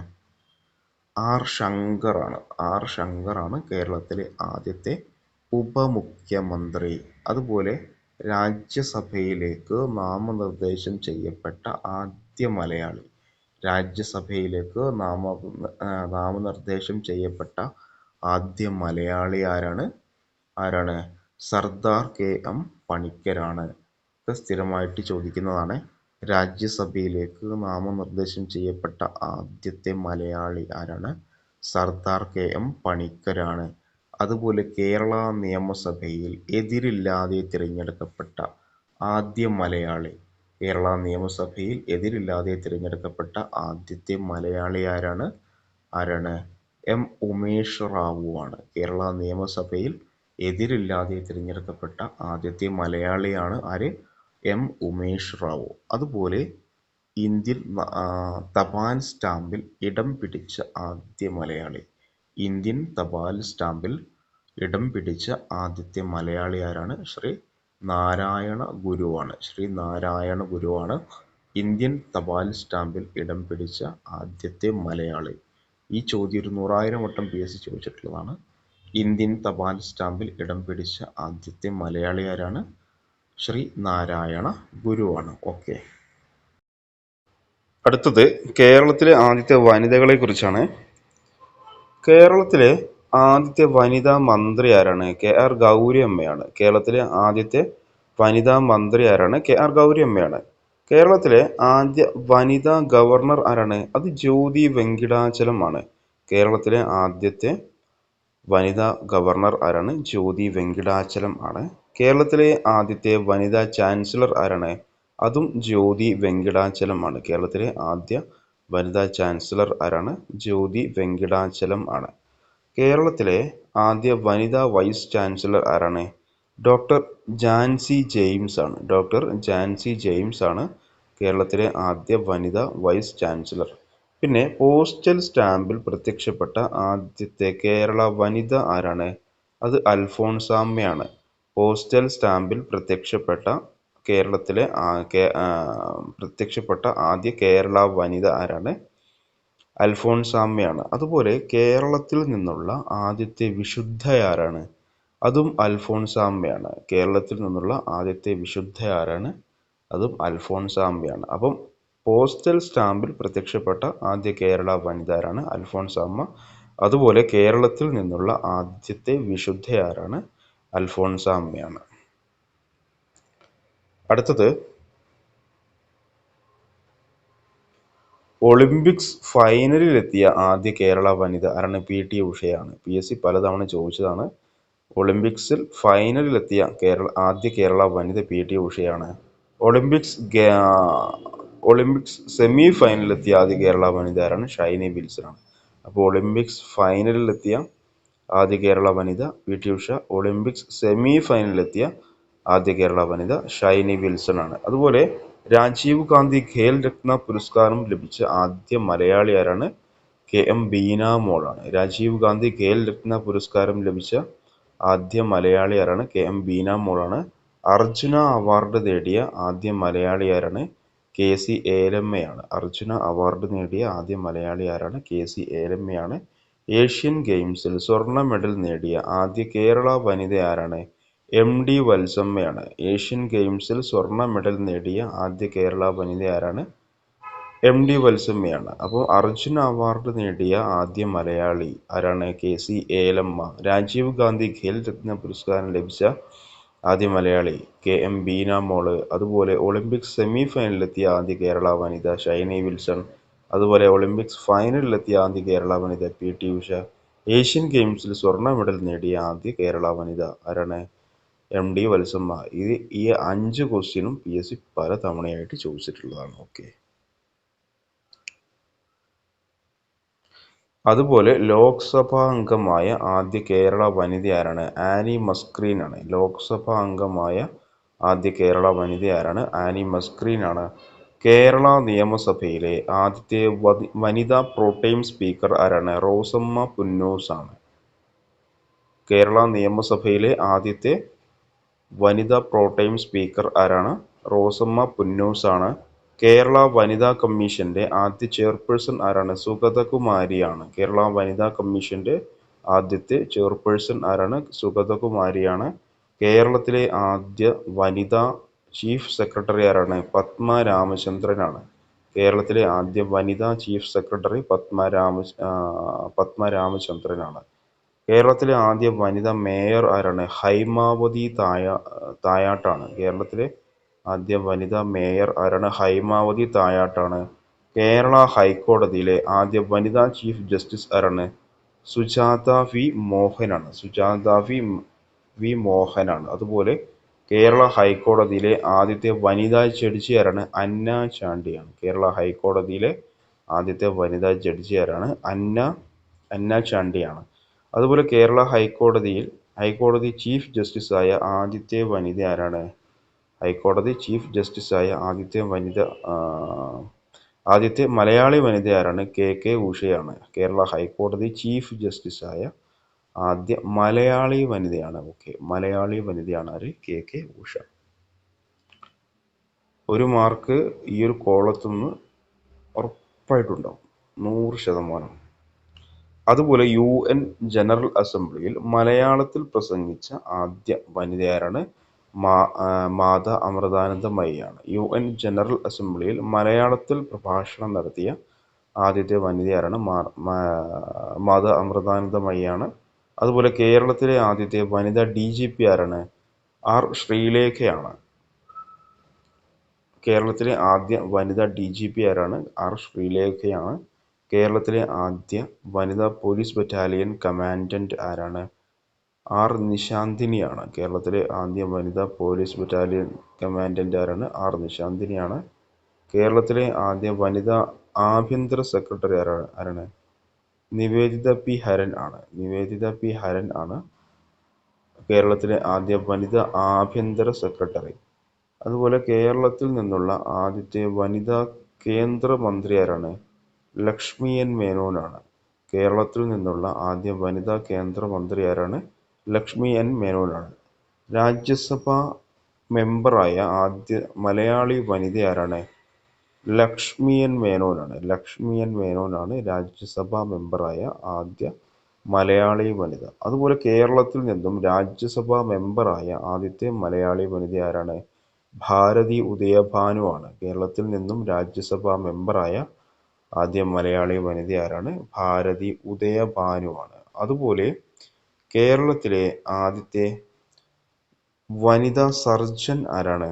R ശങ്കറാണ് കേരളത്തിലെ ആദ്യത്തെ ഉപമുഖ്യമന്ത്രി. അതുപോലെ രാജ്യസഭയിലേക്ക് നാമനിർദ്ദേശം ചെയ്യപ്പെട്ട ആദ്യ മലയാളി. രാജ്യസഭയിലേക്ക് നാമനിർദ്ദേശം ചെയ്യപ്പെട്ട ആദ്യ മലയാളി ആരാണ്? സർദാർ KM പണിക്കരാണ്. ഇത് സ്ഥിരമായിട്ട് ചോദിക്കുന്നതാണ്. രാജ്യസഭയിലേക്ക് നാമനിർദ്ദേശം ചെയ്യപ്പെട്ട ആദ്യത്തെ മലയാളി ആരാണ്? സർദാർ KM പണിക്കരാണ്. അതുപോലെ കേരള നിയമസഭയിൽ എതിരില്ലാതെ തിരഞ്ഞെടുക്കപ്പെട്ട ആദ്യ മലയാളി. കേരള നിയമസഭയിൽ എതിരില്ലാതെ തിരഞ്ഞെടുക്കപ്പെട്ട ആദ്യത്തെ മലയാളി ആരാണ്? M ഉമേഷ് റാവു ആണ്. കേരള നിയമസഭയിൽ എതിരില്ലാതെ തിരഞ്ഞെടുക്കപ്പെട്ട ആദ്യത്തെ മലയാളിയാണ് ആര്? M ഉമേഷ് റാവു. അതുപോലെ ഇന്ത്യൻ തപാൽ സ്റ്റാമ്പിൽ ഇടം പിടിച്ച ആദ്യ മലയാളി. ഇന്ത്യൻ തപാൽ സ്റ്റാമ്പിൽ ഇടം പിടിച്ച ആദ്യത്തെ മലയാളി ആരാണ്? ശ്രീ നാരായണ ഗുരുവാണ്. ശ്രീ നാരായണ ഗുരുവാണ് ഇന്ത്യൻ തപാൽ സ്റ്റാമ്പിൽ ഇടം പിടിച്ച ആദ്യത്തെ മലയാളി. ഈ ചോദ്യം ഒരു 100,000 വട്ടം PSC ചോദിച്ചിട്ടുള്ളതാണ്. ഇന്ത്യൻ തപാൽ സ്റ്റാമ്പിൽ ഇടം പിടിച്ച ആദ്യത്തെ മലയാളി ആരാണ്? ശ്രീ നാരായണ ഗുരുവാണ്. ഓക്കെ. അടുത്തത് കേരളത്തിലെ ആദ്യത്തെ വനിതകളെ കുറിച്ചാണ്. കേരളത്തിലെ ആദ്യത്തെ വനിതാ മന്ത്രി ആരാണ്? KR ഗൗരി അമ്മയാണ്. കേരളത്തിലെ ആദ്യത്തെ വനിതാ മന്ത്രി ആരാണ്? KR ഗൗരി അമ്മയാണ്. കേരളത്തിലെ ആദ്യ വനിതാ ഗവർണർ ആരാണ്? അത് ജ്യോതി വെങ്കിടാചലമാണ്. കേരളത്തിലെ ആദ്യത്തെ വനിതാ ഗവർണർ ആരാണ്? ജ്യോതി വെങ്കിടാചലം ആണ്. കേരളത്തിലെ ആദ്യത്തെ വനിതാ ചാൻസലർ ആരാണ്? അതും ജ്യോതി വെങ്കിടാചലം ആണ്. കേരളത്തിലെ ആദ്യ വനിതാ ചാൻസലർ ആരാണ്? ജ്യോതി വെങ്കിടാചലം ആണ്. കേരളത്തിലെ ആദ്യ വനിതാ വൈസ് ചാൻസലർ ആരാണ്? ഡോക്ടർ ജാൻസി ജെയിംസ് ആണ്. ഡോക്ടർ ജാൻസി ജെയിംസ് ആണ് കേരളത്തിലെ ആദ്യ വനിതാ വൈസ് ചാൻസലർ. പിന്നെ പോസ്റ്റൽ സ്റ്റാമ്പിൽ പ്രത്യക്ഷപ്പെട്ട ആദ്യത്തെ കേരള വനിത ആരാണ്? അത് അൽഫോൺസാമ്മയാണ്. പോസ്റ്റൽ സ്റ്റാമ്പിൽ പ്രത്യക്ഷപ്പെട്ട കേരളത്തിലെ പ്രത്യക്ഷപ്പെട്ട ആദ്യ കേരള വനിത ആരാണ്? അൽഫോൺസാമ്മയാണ്. അതുപോലെ കേരളത്തിൽ നിന്നുള്ള ആദ്യത്തെ വിശുദ്ധ ആരാണ്? അതും അൽഫോൺസാമ്മയാണ്. കേരളത്തിൽ നിന്നുള്ള ആദ്യത്തെ വിശുദ്ധ ആരാണ്? അതും അൽഫോൺസാമ്മയാണ്. അപ്പം പോസ്റ്റൽ സ്റ്റാമ്പിൽ പ്രത്യക്ഷപ്പെട്ട ആദ്യ കേരള വനിത ആരാണ്? അൽഫോൺസാമ്മ. അതുപോലെ കേരളത്തിൽ നിന്നുള്ള ആദ്യത്തെ വിശുദ്ധ ആരാണ്? അൽഫോൺസാമ്മയാണ്. അടുത്തത് ഒളിമ്പിക്സ് ഫൈനലിലെത്തിയ ആദ്യ കേരള വനിത ആരാണ്? PT ഉഷയാണ്. PSC പലതവണ ചോദിച്ചതാണ്. ഒളിമ്പിക്സിൽ ഫൈനലിലെത്തിയ ആദ്യ കേരള വനിത PT ഉഷയാണ്. ഒളിമ്പിക്സ് സെമി ഫൈനലിലെത്തിയ ആദ്യ കേരള വനിത ആരാണ്? ഷൈനി വിൽസൺ ആണ്. അപ്പോൾ ഒളിമ്പിക്സ് ഫൈനലിലെത്തിയ ആദ്യ കേരള വനിത PT ഉഷ. ഒളിമ്പിക്സ് സെമി ഫൈനലിലെത്തിയ ആദ്യ കേരള വനിത ഷൈനി വിൽസൺ ആണ്. അതുപോലെ രാജീവ് ഗാന്ധി ഖേൽ രത്ന പുരസ്കാരം ലഭിച്ച ആദ്യ മലയാളി ആരാണ്? KM ബീന മോളാണ്. രാജീവ് ഗാന്ധി ഖേൽ രത്ന പുരസ്കാരം ലഭിച്ച ആദ്യ മലയാളി ആരാണ്? KM ബീന മോളാണ്. അർജുന അവാർഡ് നേടിയ ആദ്യ മലയാളി ആരാണ്? KC ഏലമ്മയാണ്. അർജുന അവാർഡ് നേടിയ ആദ്യ മലയാളി ആരാണ്? KC ഏലമ്മയാണ്. ഏഷ്യൻ ഗെയിംസിൽ സ്വർണ്ണ മെഡൽ നേടിയ ആദ്യ കേരള വനിത ആരാണ്? MD വത്സമ്മയാണ്. ഏഷ്യൻ ഗെയിംസിൽ സ്വർണ്ണ മെഡൽ നേടിയ ആദ്യ കേരള വനിത ആരാണ്? MD വത്സമ്മയാണ്. അപ്പോൾ അർജുന അവാർഡ് നേടിയ ആദ്യ മലയാളി ആരാണ്? KC ഏലമ്മ. രാജീവ് ഗാന്ധി ഖേൽ രത്ന പുരസ്കാരം ലഭിച്ച ആദ്യ മലയാളി KM ബീന മോള്. അതുപോലെ ഒളിമ്പിക്സ് സെമി ഫൈനലിലെത്തിയ ആദ്യ കേരള വനിത ഷൈനി വിൽസൺ. അതുപോലെ ഒളിമ്പിക്സ് ഫൈനലിലെത്തിയ ആദ്യ കേരള വനിത PT ഉഷ. ഏഷ്യൻ ഗെയിംസിൽ സ്വർണ്ണ മെഡൽ നേടിയ ആദ്യ കേരള വനിത ആരാണ്? MD വത്സമ്മ. ഈ 5 ക്വസ്റ്റ്യനും PSC പല തവണയായിട്ട് ചോദിച്ചിട്ടുള്ളതാണ്. ഓക്കെ. അതുപോലെ ലോക്സഭാ അംഗമായ ആദ്യ കേരള വനിത ആരാണ്? ആനി മസ്ക്രീൻ ആണ്. ലോക്സഭാ അംഗമായ ആദ്യ കേരള വനിത ആരാണ്? ആനി മസ്ക്രീൻ ആണ്. കേരള നിയമസഭയിലെ ആദ്യത്തെ വനിതാ പ്രോടേം സ്പീക്കർ ആരാണ്? റോസമ്മ പുന്നൂസ് ആണ്. കേരള നിയമസഭയിലെ ആദ്യത്തെ വനിതാ പ്രോടേം സ്പീക്കർ ആരാണ്? റോസമ്മ പുന്നൂസ് ആണ്. കേരള വനിതാ കമ്മീഷന്റെ ആദ്യ ചെയർപേഴ്സൺ ആരാണ്? സുഗതകുമാരിയാണ്. കേരള വനിതാ കമ്മീഷന്റെ ആദ്യത്തെ ചെയർപേഴ്സൺ ആരാണ്? സുഗതകുമാരിയാണ്. കേരളത്തിലെ ആദ്യ വനിതാ ചീഫ് സെക്രട്ടറി ആരാണ്? പത്മ രാമചന്ദ്രനാണ്. കേരളത്തിലെ ആദ്യ വനിതാ ചീഫ് സെക്രട്ടറി പത്മ രാമചന്ദ്രനാണ്. കേരളത്തിലെ ആദ്യ വനിതാ മേയർ ആരാണ്? ഹൈമാവതി തായാട്ടാണ്. കേരളത്തിലെ ആദ്യ വനിതാ മേയർ ആരാണ്? ഹൈമാവതി തായാട്ടാണ്. കേരള ഹൈക്കോടതിയിലെ ആദ്യ വനിതാ ചീഫ് ജസ്റ്റിസ് ആരാണ്? സുജാത വി മോഹനാണ്. സുജാത വി മോഹനാണ്. അതുപോലെ കേരള ഹൈക്കോടതിയിലെ ആദ്യത്തെ വനിതാ ജഡ്ജി ആരാണ്? അന്ന ചാണ്ടിയാണ്. കേരള ഹൈക്കോടതിയിലെ ആദ്യത്തെ വനിതാ ജഡ്ജി ആരാണ്? അന്ന ചാണ്ടിയാണ്. അതുപോലെ കേരള ഹൈക്കോടതി ചീഫ് ജസ്റ്റിസായ ആദ്യത്തെ വനിത ആരാണ്? ഹൈക്കോടതി ചീഫ് ജസ്റ്റിസായ ആദ്യത്തെ മലയാളി വനിത ആരാണ്? KK ഉഷയാണ്. കേരള ഹൈക്കോടതി ചീഫ് ജസ്റ്റിസായ ആദ്യ മലയാളി വനിതയാണ്. ഓക്കെ, മലയാളി വനിതയാണ് ആര്? കെ ഉഷ. ഒരു മാർക്ക് ഈ ഒരു കോളത്തുനിന്ന് ഉറപ്പായിട്ടുണ്ടാവും, 100%. അതുപോലെ UN ജനറൽ അസംബ്ലിയിൽ മലയാളത്തിൽ പ്രസംഗിച്ച ആദ്യ വനിതയാരാണ്? മാത അമൃതാനന്ദമയിയാണ്. UN ജനറൽ അസംബ്ലിയിൽ മലയാളത്തിൽ പ്രഭാഷണം നടത്തിയ ആദ്യത്തെ വനിതയാരാണ്? മാത അമൃതാനന്ദമയിയാണ്. അതുപോലെ കേരളത്തിലെ ആദ്യത്തെ വനിതാ DGP ആരാണ്? R ശ്രീലേഖയാണ്. കേരളത്തിലെ ആദ്യ വനിതാ DGP ആരാണ്? R ശ്രീലേഖയാണ്. കേരളത്തിലെ ആദ്യ വനിതാ പോലീസ് ബറ്റാലിയൻ കമാൻഡന്റ് ആരാണ്? R നിശാന്തിനിയാണ്. കേരളത്തിലെ ആദ്യ വനിതാ പോലീസ് ബറ്റാലിയൻ കമാൻഡന്റ് ആരാണ്? R നിശാന്തിനിയാണ്. കേരളത്തിലെ ആദ്യ വനിതാ ആഭ്യന്തര സെക്രട്ടറി ആരാണ്? നിവേദിത പി ഹരൻ ആണ്. നിവേദിത പി ഹരൻ ആണ് കേരളത്തിലെ ആദ്യ വനിതാ ആഭ്യന്തര സെക്രട്ടറി. അതുപോലെ കേരളത്തിൽ നിന്നുള്ള ആദ്യത്തെ വനിതാ കേന്ദ്രമന്ത്രി ആരാണ്? ലക്ഷ്മി N മേനോനാണ്. കേരളത്തിൽ നിന്നുള്ള ആദ്യ വനിതാ കേന്ദ്രമന്ത്രി ആരാണ്? ലക്ഷ്മി N മേനോനാണ്. രാജ്യസഭാ മെമ്പറായ ആദ്യ മലയാളി വനിത ആരാണ്? ലക്ഷ്മി N മേനോനാണ്. ലക്ഷ്മി N മേനോനാണ് രാജ്യസഭാ മെമ്പറായ ആദ്യ മലയാളി വനിത. അതുപോലെ കേരളത്തിൽ നിന്നും രാജ്യസഭാ മെമ്പറായ ആദ്യത്തെ മലയാളി വനിത ആരാണ്? ഭാരതി ഉദയഭാനു ആണ്. കേരളത്തിൽ നിന്നും രാജ്യസഭാ മെമ്പറായ ആദ്യ മലയാളി വനിത ആരാണ്? ഭാരതി ഉദയഭാനു ആണ്. അതുപോലെ കേരളത്തിലെ ആദ്യത്തെ വനിതാ സർജൻ ആരാണ്?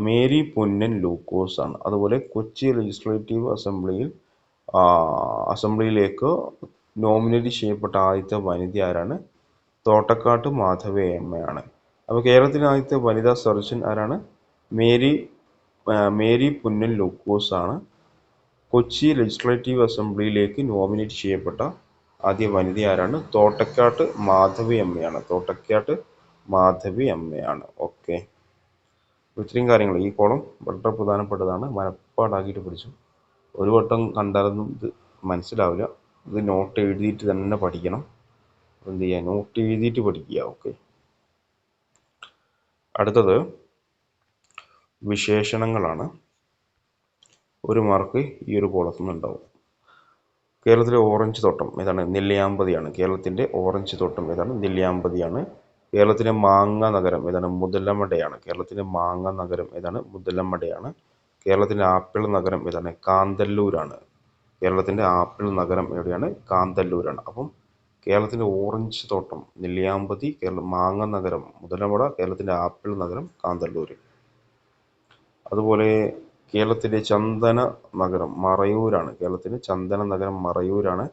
മേരി പൊന്നൻ ലൂക്കോസ് ആണ്. അതുപോലെ കൊച്ചി ലെജിസ്ലേറ്റീവ് അസംബ്ലിയിലേക്ക് നോമിനേറ്റ് ചെയ്യപ്പെട്ട ആദ്യത്തെ വനിത ആരാണ്? തോട്ടക്കാട്ട് മാധവിയമ്മയാണ്. അപ്പോൾ കേരളത്തിലെ ആദ്യത്തെ വനിതാ സർജൻ ആരാണ്? മേരി പൊന്നൻ ലൂക്കോസ് ആണ്. കൊച്ചി ലെജിസ്ലേറ്റീവ് അസംബ്ലിയിലേക്ക് നോമിനേറ്റ് ചെയ്യപ്പെട്ട ആദ്യ വനിത ആരാണ്? തോട്ടക്കാട്ട് മാധവിയമ്മയാണ്. തോട്ടക്കാട്ട് മാധവിയമ്മയാണ്. ഓക്കെ, ഇത്രയും കാര്യങ്ങൾ. ഈ കോളം വളരെ പ്രധാനപ്പെട്ടതാണ്. മനപ്പാടാക്കിയിട്ട് പഠിച്ചു. ഒരു വട്ടം കണ്ടാലൊന്നും ഇത് മനസ്സിലാവില്ല. ഇത് നോട്ട് എഴുതിയിട്ട് തന്നെ പഠിക്കണം. എന്ത് ചെയ്യുക? നോട്ട് എഴുതിയിട്ട് പഠിക്കുക. ഓക്കെ, അടുത്തത് വിശേഷണങ്ങളാണ്. ഒരു മാർക്ക് ഈ ഒരു കോളത്തിൽ നിന്നുണ്ടാവും. കേരളത്തിലെ ഓറഞ്ച് തോട്ടം ഏതാണ്? നെല്ലിയാമ്പതിയാണ്. കേരളത്തിൻ്റെ ഓറഞ്ച് തോട്ടം ഏതാണ്? നെല്ലിയാമ്പതിയാണ്. കേരളത്തിലെ മാങ്ങ നഗരം ഏതാണ്? മുതലമടയാണ്. കേരളത്തിലെ മാങ്ങ നഗരം ഏതാണ്? മുതലമടയാണ്. കേരളത്തിലെ ആപ്പിൾ നഗരം ഏതാണ്? കാന്തല്ലൂരാണ്. കേരളത്തിൻ്റെ ആപ്പിൾ നഗരം എവിടെയാണ്? കാന്തല്ലൂരാണ്. അപ്പം കേരളത്തിൻ്റെ ഓറഞ്ച് തോട്ടം നെല്ലിയാമ്പതി, മാങ്ങ നഗരം മുതലമട, കേരളത്തിൻ്റെ ആപ്പിൾ നഗരം കാന്തല്ലൂർ. അതുപോലെ കേരളത്തിലെ ചന്ദന നഗരം മറയൂരാണ്. കേരളത്തിലെ ചന്ദന നഗരം മറയൂരാണ്.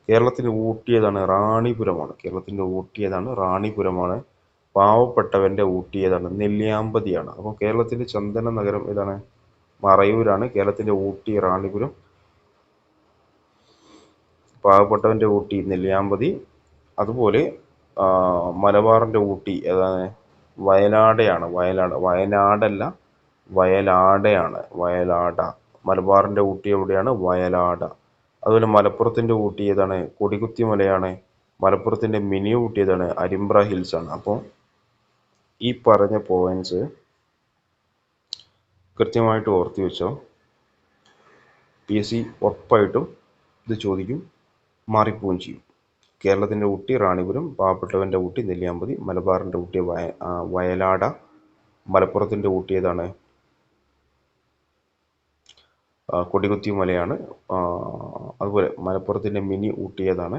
കേരളത്തിൻ്റെ ഊട്ടി ഏതാണ്? റാണിപുരമാണ്. കേരളത്തിൻ്റെ ഊട്ടി ഏതാണ്? റാണിപുരമാണ്. പാവപ്പെട്ടവൻ്റെ ഊട്ടി ഏതാണ്? നെല്ലിയാമ്പതിയാണ്. അപ്പോൾ കേരളത്തിൻ്റെ ചന്ദന നഗരം ഏതാണ്? മറയൂരാണ്. കേരളത്തിൻ്റെ ഊട്ടി റാണിപുരം, പാവപ്പെട്ടവൻ്റെ ഊട്ടി നെല്ലിയാമ്പതി. അതുപോലെ മലബാറിൻ്റെ ഊട്ടി ഏതാണ്? വയനാടയാണ്. വയനാടല്ല, വയലാടയാണ്. വയലാട. മലബാറിൻ്റെ ഊട്ടി എവിടെയാണ്? വയലാട. അതുപോലെ മലപ്പുറത്തിൻ്റെ ഊട്ടി ഏതാണ്? കൊടികുത്തി മലയാണ്. മലപ്പുറത്തിൻ്റെ മിനി ഊട്ടി ഏതാണ്? അരിമ്പ്ര ഹിൽസ് ആണ്. അപ്പോൾ ഈ പറഞ്ഞ പോയിന്റ്സ് കൃത്യമായിട്ട് ഓർത്തി വെച്ചോ. PSC ഉറപ്പായിട്ടും ഇത് ചോദിക്കും, മാറിപ്പോവുകയും ചെയ്യും. കേരളത്തിൻ്റെ ഊട്ടി റാണിപുരം, പാവപ്പെട്ടവൻ്റെ ഊട്ടി നെല്ലിയാമ്പതി, മലബാറിൻ്റെ ഊട്ടി വയലാട, മലപ്പുറത്തിൻ്റെ ഊട്ടി ഏതാണ്? കൊടികുത്തി മലയാണ്. അതുപോലെ മലപ്പുറത്തിൻ്റെ മിനി ഊട്ടി ഏതാണ്?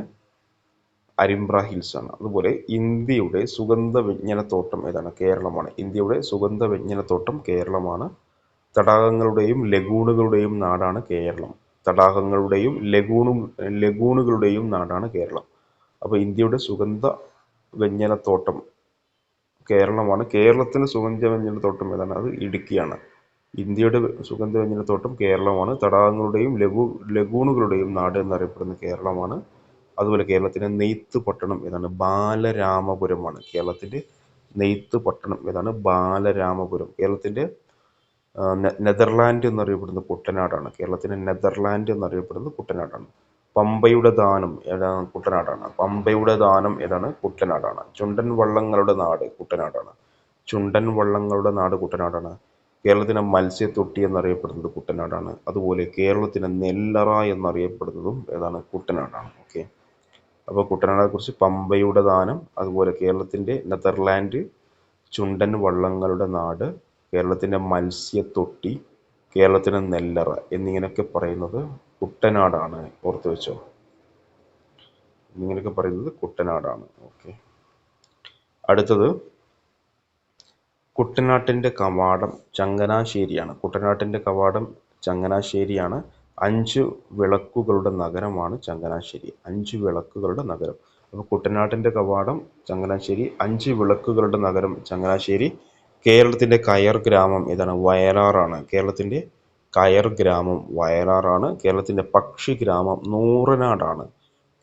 അരിമ്പ്ര ഹിൽസ് ആണ്. അതുപോലെ ഇന്ത്യയുടെ സുഗന്ധ വ്യഞ്ജനത്തോട്ടം ഏതാണ്? കേരളമാണ്. ഇന്ത്യയുടെ സുഗന്ധ വ്യഞ്ജനത്തോട്ടം കേരളമാണ്. തടാകങ്ങളുടെയും ലഗൂണുകളുടെയും നാടാണ് കേരളം. തടാകങ്ങളുടെയും ലഗൂണുകളുടെയും നാടാണ് കേരളം. അപ്പോൾ ഇന്ത്യയുടെ സുഗന്ധ വ്യഞ്ജനത്തോട്ടം കേരളമാണ്. കേരളത്തിന് സുഗന്ധ വ്യഞ്ജനത്തോട്ടം ഏതാണ്? അത് ഇടുക്കിയാണ്. ഇന്ത്യയുടെ സുഗന്ധ വ്യഞ്ജനത്തോട്ടം കേരളമാണ്. തടാകങ്ങളുടെയും ലഗൂണുകളുടെയും നാട് എന്നറിയപ്പെടുന്ന കേരളമാണ്. അതുപോലെ കേരളത്തിൻ്റെ നെയ്ത്ത് പട്ടണം ഏതാണ്? ബാലരാമപുരമാണ്. കേരളത്തിൻ്റെ നെയ്ത്ത് പട്ടണം ഏതാണ്? ബാലരാമപുരം. കേരളത്തിൻ്റെ നെതർലാൻഡ് എന്നറിയപ്പെടുന്ന കുട്ടനാടാണ്. കേരളത്തിൻ്റെ നെതർലാൻഡ് എന്നറിയപ്പെടുന്നത് കുട്ടനാടാണ്. പമ്പയുടെ ദാനം ഏതാണ്? കുട്ടനാടാണ്. പമ്പയുടെ ദാനം ഏതാണ്? കുട്ടനാടാണ്. ചുണ്ടൻ വള്ളങ്ങളുടെ നാട് കുട്ടനാടാണ്. ചുണ്ടൻ വള്ളങ്ങളുടെ നാട് കുട്ടനാടാണ്. കേരളത്തിലെ മത്സ്യത്തൊട്ടി എന്നറിയപ്പെടുന്നത് കുട്ടനാടാണ്. അതുപോലെ കേരളത്തിലെ നെല്ലറ എന്നറിയപ്പെടുന്നതും ഏതാണ്? കുട്ടനാടാണ്. ഓക്കെ. അപ്പോൾ കുട്ടനാടിനെ കുറിച്ച് പമ്പയുടെ ദാനം, അതുപോലെ കേരളത്തിൻ്റെ നെതർലാൻഡ്, ചുണ്ടൻ വള്ളങ്ങളുടെ നാട്, കേരളത്തിൻ്റെ മത്സ്യത്തൊട്ടി, കേരളത്തിലെ നെല്ലറ എന്നിങ്ങനെയൊക്കെ പറയുന്നത് കുട്ടനാടാണ്. ഓർത്ത് വെച്ചോ. എന്നിങ്ങനെയൊക്കെ പറയുന്നത് കുട്ടനാടാണ്. ഓക്കെ. അടുത്തത് കുട്ടനാട്ടിൻ്റെ കവാടം ചങ്ങനാശ്ശേരിയാണ്. കുട്ടനാട്ടിൻ്റെ കവാടം ചങ്ങനാശ്ശേരിയാണ്. 5 വിളക്കുകളുടെ നഗരമാണ് ചങ്ങനാശ്ശേരി. 5 വിളക്കുകളുടെ നഗരം. അപ്പോൾ കുട്ടനാട്ടിൻ്റെ കവാടം ചങ്ങനാശ്ശേരി, 5 വിളക്കുകളുടെ നഗരം ചങ്ങനാശ്ശേരി. കേരളത്തിൻ്റെ കയർ ഗ്രാമം ഏതാണ്? വയലാറാണ്. കേരളത്തിൻ്റെ കയർ ഗ്രാമം വയലാറാണ്. കേരളത്തിൻ്റെ പക്ഷി ഗ്രാമം നൂറനാടാണ്.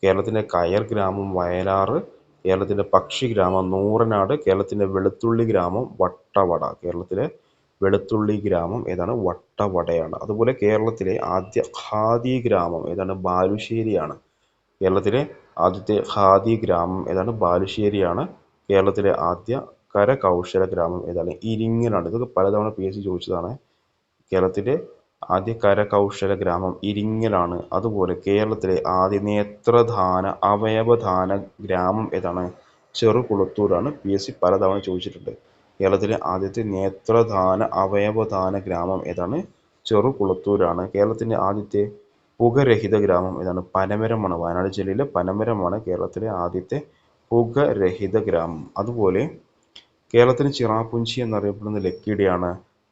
കേരളത്തിൻ്റെ കയർ ഗ്രാമം വയലാറ്, കേരളത്തിൻ്റെ പക്ഷി ഗ്രാമം നൂറനാട്, കേരളത്തിൻ്റെ വെളുത്തുള്ളി ഗ്രാമം വട്ടവട. കേരളത്തിലെ വെളുത്തുള്ളി ഗ്രാമം ഏതാണ്? വട്ടവടയാണ്. അതുപോലെ കേരളത്തിലെ ആദ്യ ഖാദി ഗ്രാമം ഏതാണ്? ബാലുശ്ശേരിയാണ്. കേരളത്തിലെ ആദ്യത്തെ ഖാദി ഗ്രാമം ഏതാണ്? ബാലുശ്ശേരിയാണ്. കേരളത്തിലെ ആദ്യ കരകൗശല ഗ്രാമം ഏതാണ്? ഇരിങ്ങലാണ്. ഇതൊക്കെ പലതവണ PSC ചോദിച്ചതാണ്. കേരളത്തിലെ ആദ്യ കരകൗശല ഗ്രാമം ഇരിങ്ങലാണ്. അതുപോലെ കേരളത്തിലെ ആദ്യ നേത്രദാന അവയവദാന ഗ്രാമം ഏതാണ്? ചെറുകുളത്തൂരാണ്. PSC പലതവണ ചോദിച്ചിട്ടുണ്ട്. കേരളത്തിലെ ആദ്യത്തെ നേത്രദാന അവയവദാന ഗ്രാമം ഏതാണ്? ചെറുകുളത്തൂരാണ്. കേരളത്തിൻ്റെ ആദ്യത്തെ പുകരഹിത ഗ്രാമം ഏതാണ്? പനമരമാണ്. വയനാട് ജില്ലയിലെ പനമരമാണ് കേരളത്തിലെ ആദ്യത്തെ പുകരഹിത ഗ്രാമം. അതുപോലെ കേരളത്തിന് ചിറാപുഞ്ചി എന്നറിയപ്പെടുന്ന ലക്കിടിയാണ്.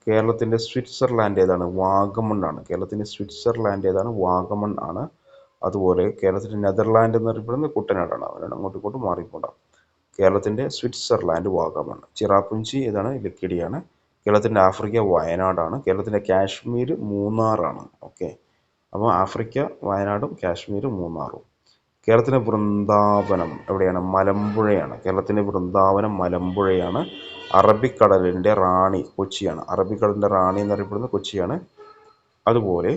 കേരളത്തിൻ്റെ സ്വിറ്റ്സർലാൻഡ് ഏതാണ്? വാഗമൺ ആണ്. കേരളത്തിൻ്റെ സ്വിറ്റ്സർലാൻഡ് ഏതാണ്? വാഗമൺ ആണ്. അതുപോലെ കേരളത്തിൻ്റെ നെതർലാൻഡ് എന്നറിയപ്പെടുന്നത് കുട്ടനാടാണ്. അവരാണ് അങ്ങോട്ടും ഇങ്ങോട്ടും മാറിക്കൊണ്ടാണ്. കേരളത്തിൻ്റെ സ്വിറ്റ്സർലാൻഡ് വാഗമൺ. ചിറാപുഞ്ചി ഏതാണ്? ലക്കിടിയാണ്. കേരളത്തിൻ്റെ ആഫ്രിക്ക വയനാടാണ്. കേരളത്തിൻ്റെ കാശ്മീർ മൂന്നാറാണ്. ഓക്കെ. അപ്പോൾ ആഫ്രിക്ക വയനാടും കാശ്മീർ മൂന്നാറും. കേരളത്തിലെ വൃന്ദാവനം എവിടെയാണ്? മലമ്പുഴയാണ്. കേരളത്തിൻ്റെ വൃന്ദാവനം മലമ്പുഴയാണ്. അറബിക്കടലിൻ്റെ റാണി കൊച്ചിയാണ്. അറബിക്കടലിൻ്റെ റാണി എന്നറിയപ്പെടുന്നത് കൊച്ചിയാണ്. അതുപോലെ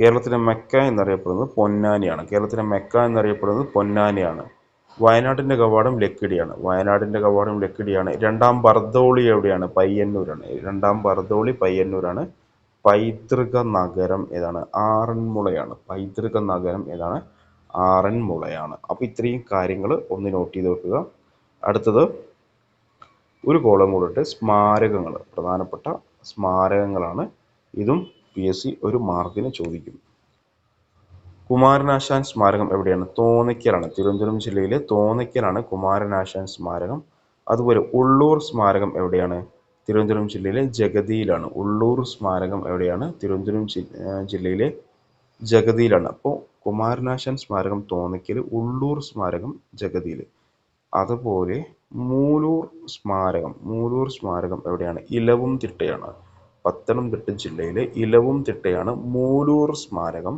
കേരളത്തിലെ മെക്ക എന്നറിയപ്പെടുന്നത് പൊന്നാനിയാണ്. കേരളത്തിലെ മെക്ക എന്നറിയപ്പെടുന്നത് പൊന്നാനിയാണ്. വയനാട്ടിൻ്റെ കവാടം ലക്കിടിയാണ്. വയനാടിൻ്റെ കവാടം ലക്കിടിയാണ്. രണ്ടാം ബർദോളി എവിടെയാണ്? പയ്യന്നൂരാണ്. രണ്ടാം ബർദോളി പയ്യന്നൂരാണ്. പൈതൃക നഗരം ഏതാണ്? ആറന്മുളയാണ്. പൈതൃക നഗരം ഏതാണ്? ആറന്മുളയാണ്. അപ്പോൾ ഇത്രയും കാര്യങ്ങൾ ഒന്ന് നോട്ട് ചെയ്ത് വെക്കുക. അടുത്തത് ഒരു കോളം കൂടിട്ട് സ്മാരകങ്ങൾ, പ്രധാനപ്പെട്ട സ്മാരകങ്ങളാണ്. ഇതും PSC ഒരു മാർക്കിന് ചോദിക്കും. കുമാരനാശാൻ സ്മാരകം എവിടെയാണ്? തോന്നയ്ക്കലാണ്. തിരുവനന്തപുരം ജില്ലയിലെ തോന്നയ്ക്കലാണ് കുമാരനാശാൻ സ്മാരകം. അതുപോലെ ഉള്ളൂർ സ്മാരകം എവിടെയാണ്? തിരുവനന്തപുരം ജില്ലയിലെ ജഗതിയിലാണ്. ഉള്ളൂർ സ്മാരകം എവിടെയാണ്? തിരുവനന്തപുരം ജില്ലയിലെ ജഗതിയിലാണ്. അപ്പോൾ കുമാരനാശാൻ സ്മാരകം തോന്നയ്ക്കൽ, ഉള്ളൂർ സ്മാരകം ജഗതിയിൽ. അതുപോലെ മൂലൂർ സ്മാരകം എവിടെയാണ്? ഇലവുംതിട്ടയാണ്. പത്തനംതിട്ട ജില്ലയിലെ ഇലവുംതിട്ടയാണ് മൂലൂർ സ്മാരകം.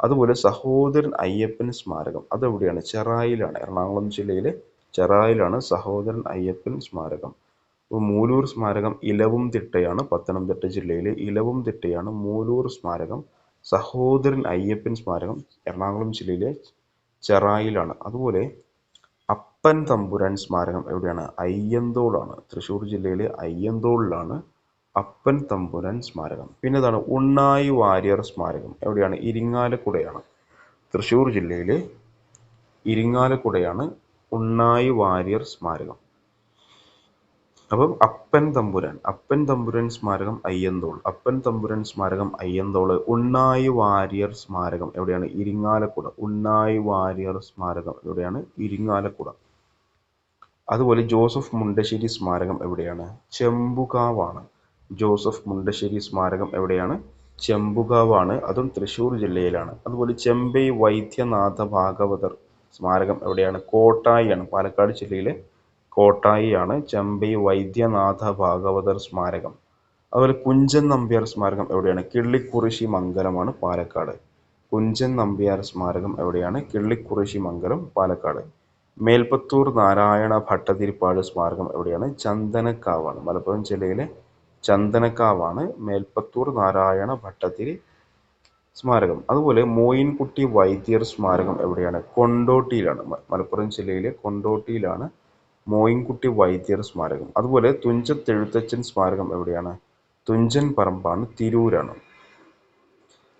അതുപോലെ സഹോദരൻ അയ്യപ്പൻ സ്മാരകം അതെവിടെയാണ്? ചെറായിലാണ്. എറണാകുളം ജില്ലയിലെ ചെറായിലാണ് സഹോദരൻ അയ്യപ്പൻ സ്മാരകം. അപ്പോൾ മൂലൂർ സ്മാരകം ഇലവുംതിട്ടയാണ്. പത്തനംതിട്ട ജില്ലയിലെ ഇലവുംതിട്ടയാണ് മൂലൂർ സ്മാരകം. സഹോദരൻ അയ്യപ്പൻ സ്മാരകം എറണാകുളം ജില്ലയിലെ ചെറായിലാണ്. അതുപോലെ അപ്പൻ തമ്പുരാൻ സ്മാരകം എവിടെയാണ്? അയ്യന്തോളാണ്. തൃശ്ശൂർ ജില്ലയിലെ അയ്യന്തോളിലാണ് അപ്പൻ തമ്പുരാൻ സ്മാരകം. പിന്നെ ഇതാണ് ഉണ്ണായി വാര്യർ സ്മാരകം എവിടെയാണ്? ഇരിങ്ങാലക്കുടയാണ്. തൃശ്ശൂർ ജില്ലയിലെ ഇരിങ്ങാലക്കുടയാണ് ഉണ്ണായി വാര്യർ സ്മാരകം. അപ്പം അപ്പൻ തമ്പുരാൻ സ്മാരകം അയ്യന്തോൾ. അപ്പൻ തമ്പുരാൻ സ്മാരകം അയ്യന്തോള്. ഉണ്ണായി വാര്യർ സ്മാരകം എവിടെയാണ്? ഇരിങ്ങാലക്കുട. ഉണ്ണായി വാര്യർ സ്മാരകം എവിടെയാണ്? ഇരിങ്ങാലക്കുട. അതുപോലെ ജോസഫ് മുണ്ടശ്ശേരി സ്മാരകം എവിടെയാണ്? ചെമ്പുകാവാണ്. ജോസഫ് മുണ്ടശ്ശേരി സ്മാരകം എവിടെയാണ്? ചെമ്പുകാവാണ്. അതും തൃശ്ശൂർ ജില്ലയിലാണ്. അതുപോലെ ചെമ്പൈ വൈദ്യനാഥ ഭാഗവതർ സ്മാരകം എവിടെയാണ്? കോട്ടായിയാണ്. പാലക്കാട് ജില്ലയിലെ കോട്ടായിയാണ് ചെമ്പൈ വൈദ്യനാഥ ഭാഗവതർ സ്മാരകം. അതുപോലെ കുഞ്ചൻ നമ്പ്യാർ സ്മാരകം എവിടെയാണ്? കിള്ളിക്കുറിശി മംഗലമാണ്, പാലക്കാട്. കുഞ്ചൻ നമ്പ്യാർ സ്മാരകം എവിടെയാണ്? കിള്ളിക്കുറിശി മംഗലം, പാലക്കാട്. മേൽപ്പത്തൂർ നാരായണ ഭട്ടതിരിപ്പാട് സ്മാരകം എവിടെയാണ്? ചന്ദനക്കാവാണ്. മലപ്പുറം ജില്ലയിലെ ചന്ദനക്കാവാണ് മേൽപ്പത്തൂർ നാരായണ ഭട്ടതിരി സ്മാരകം. അതുപോലെ മോയിൻകുട്ടി വൈദ്യർ സ്മാരകം എവിടെയാണ്? കൊണ്ടോട്ടിയിലാണ്. മലപ്പുറം ജില്ലയിലെ കൊണ്ടോട്ടിയിലാണ് മോയിൻകുട്ടി വൈദ്യർ സ്മാരകം. അതുപോലെ തുഞ്ചത്തെഴുത്തച്ഛൻ സ്മാരകം എവിടെയാണ്? തുഞ്ചൻ പറമ്പാണ്, തിരൂരാണ്.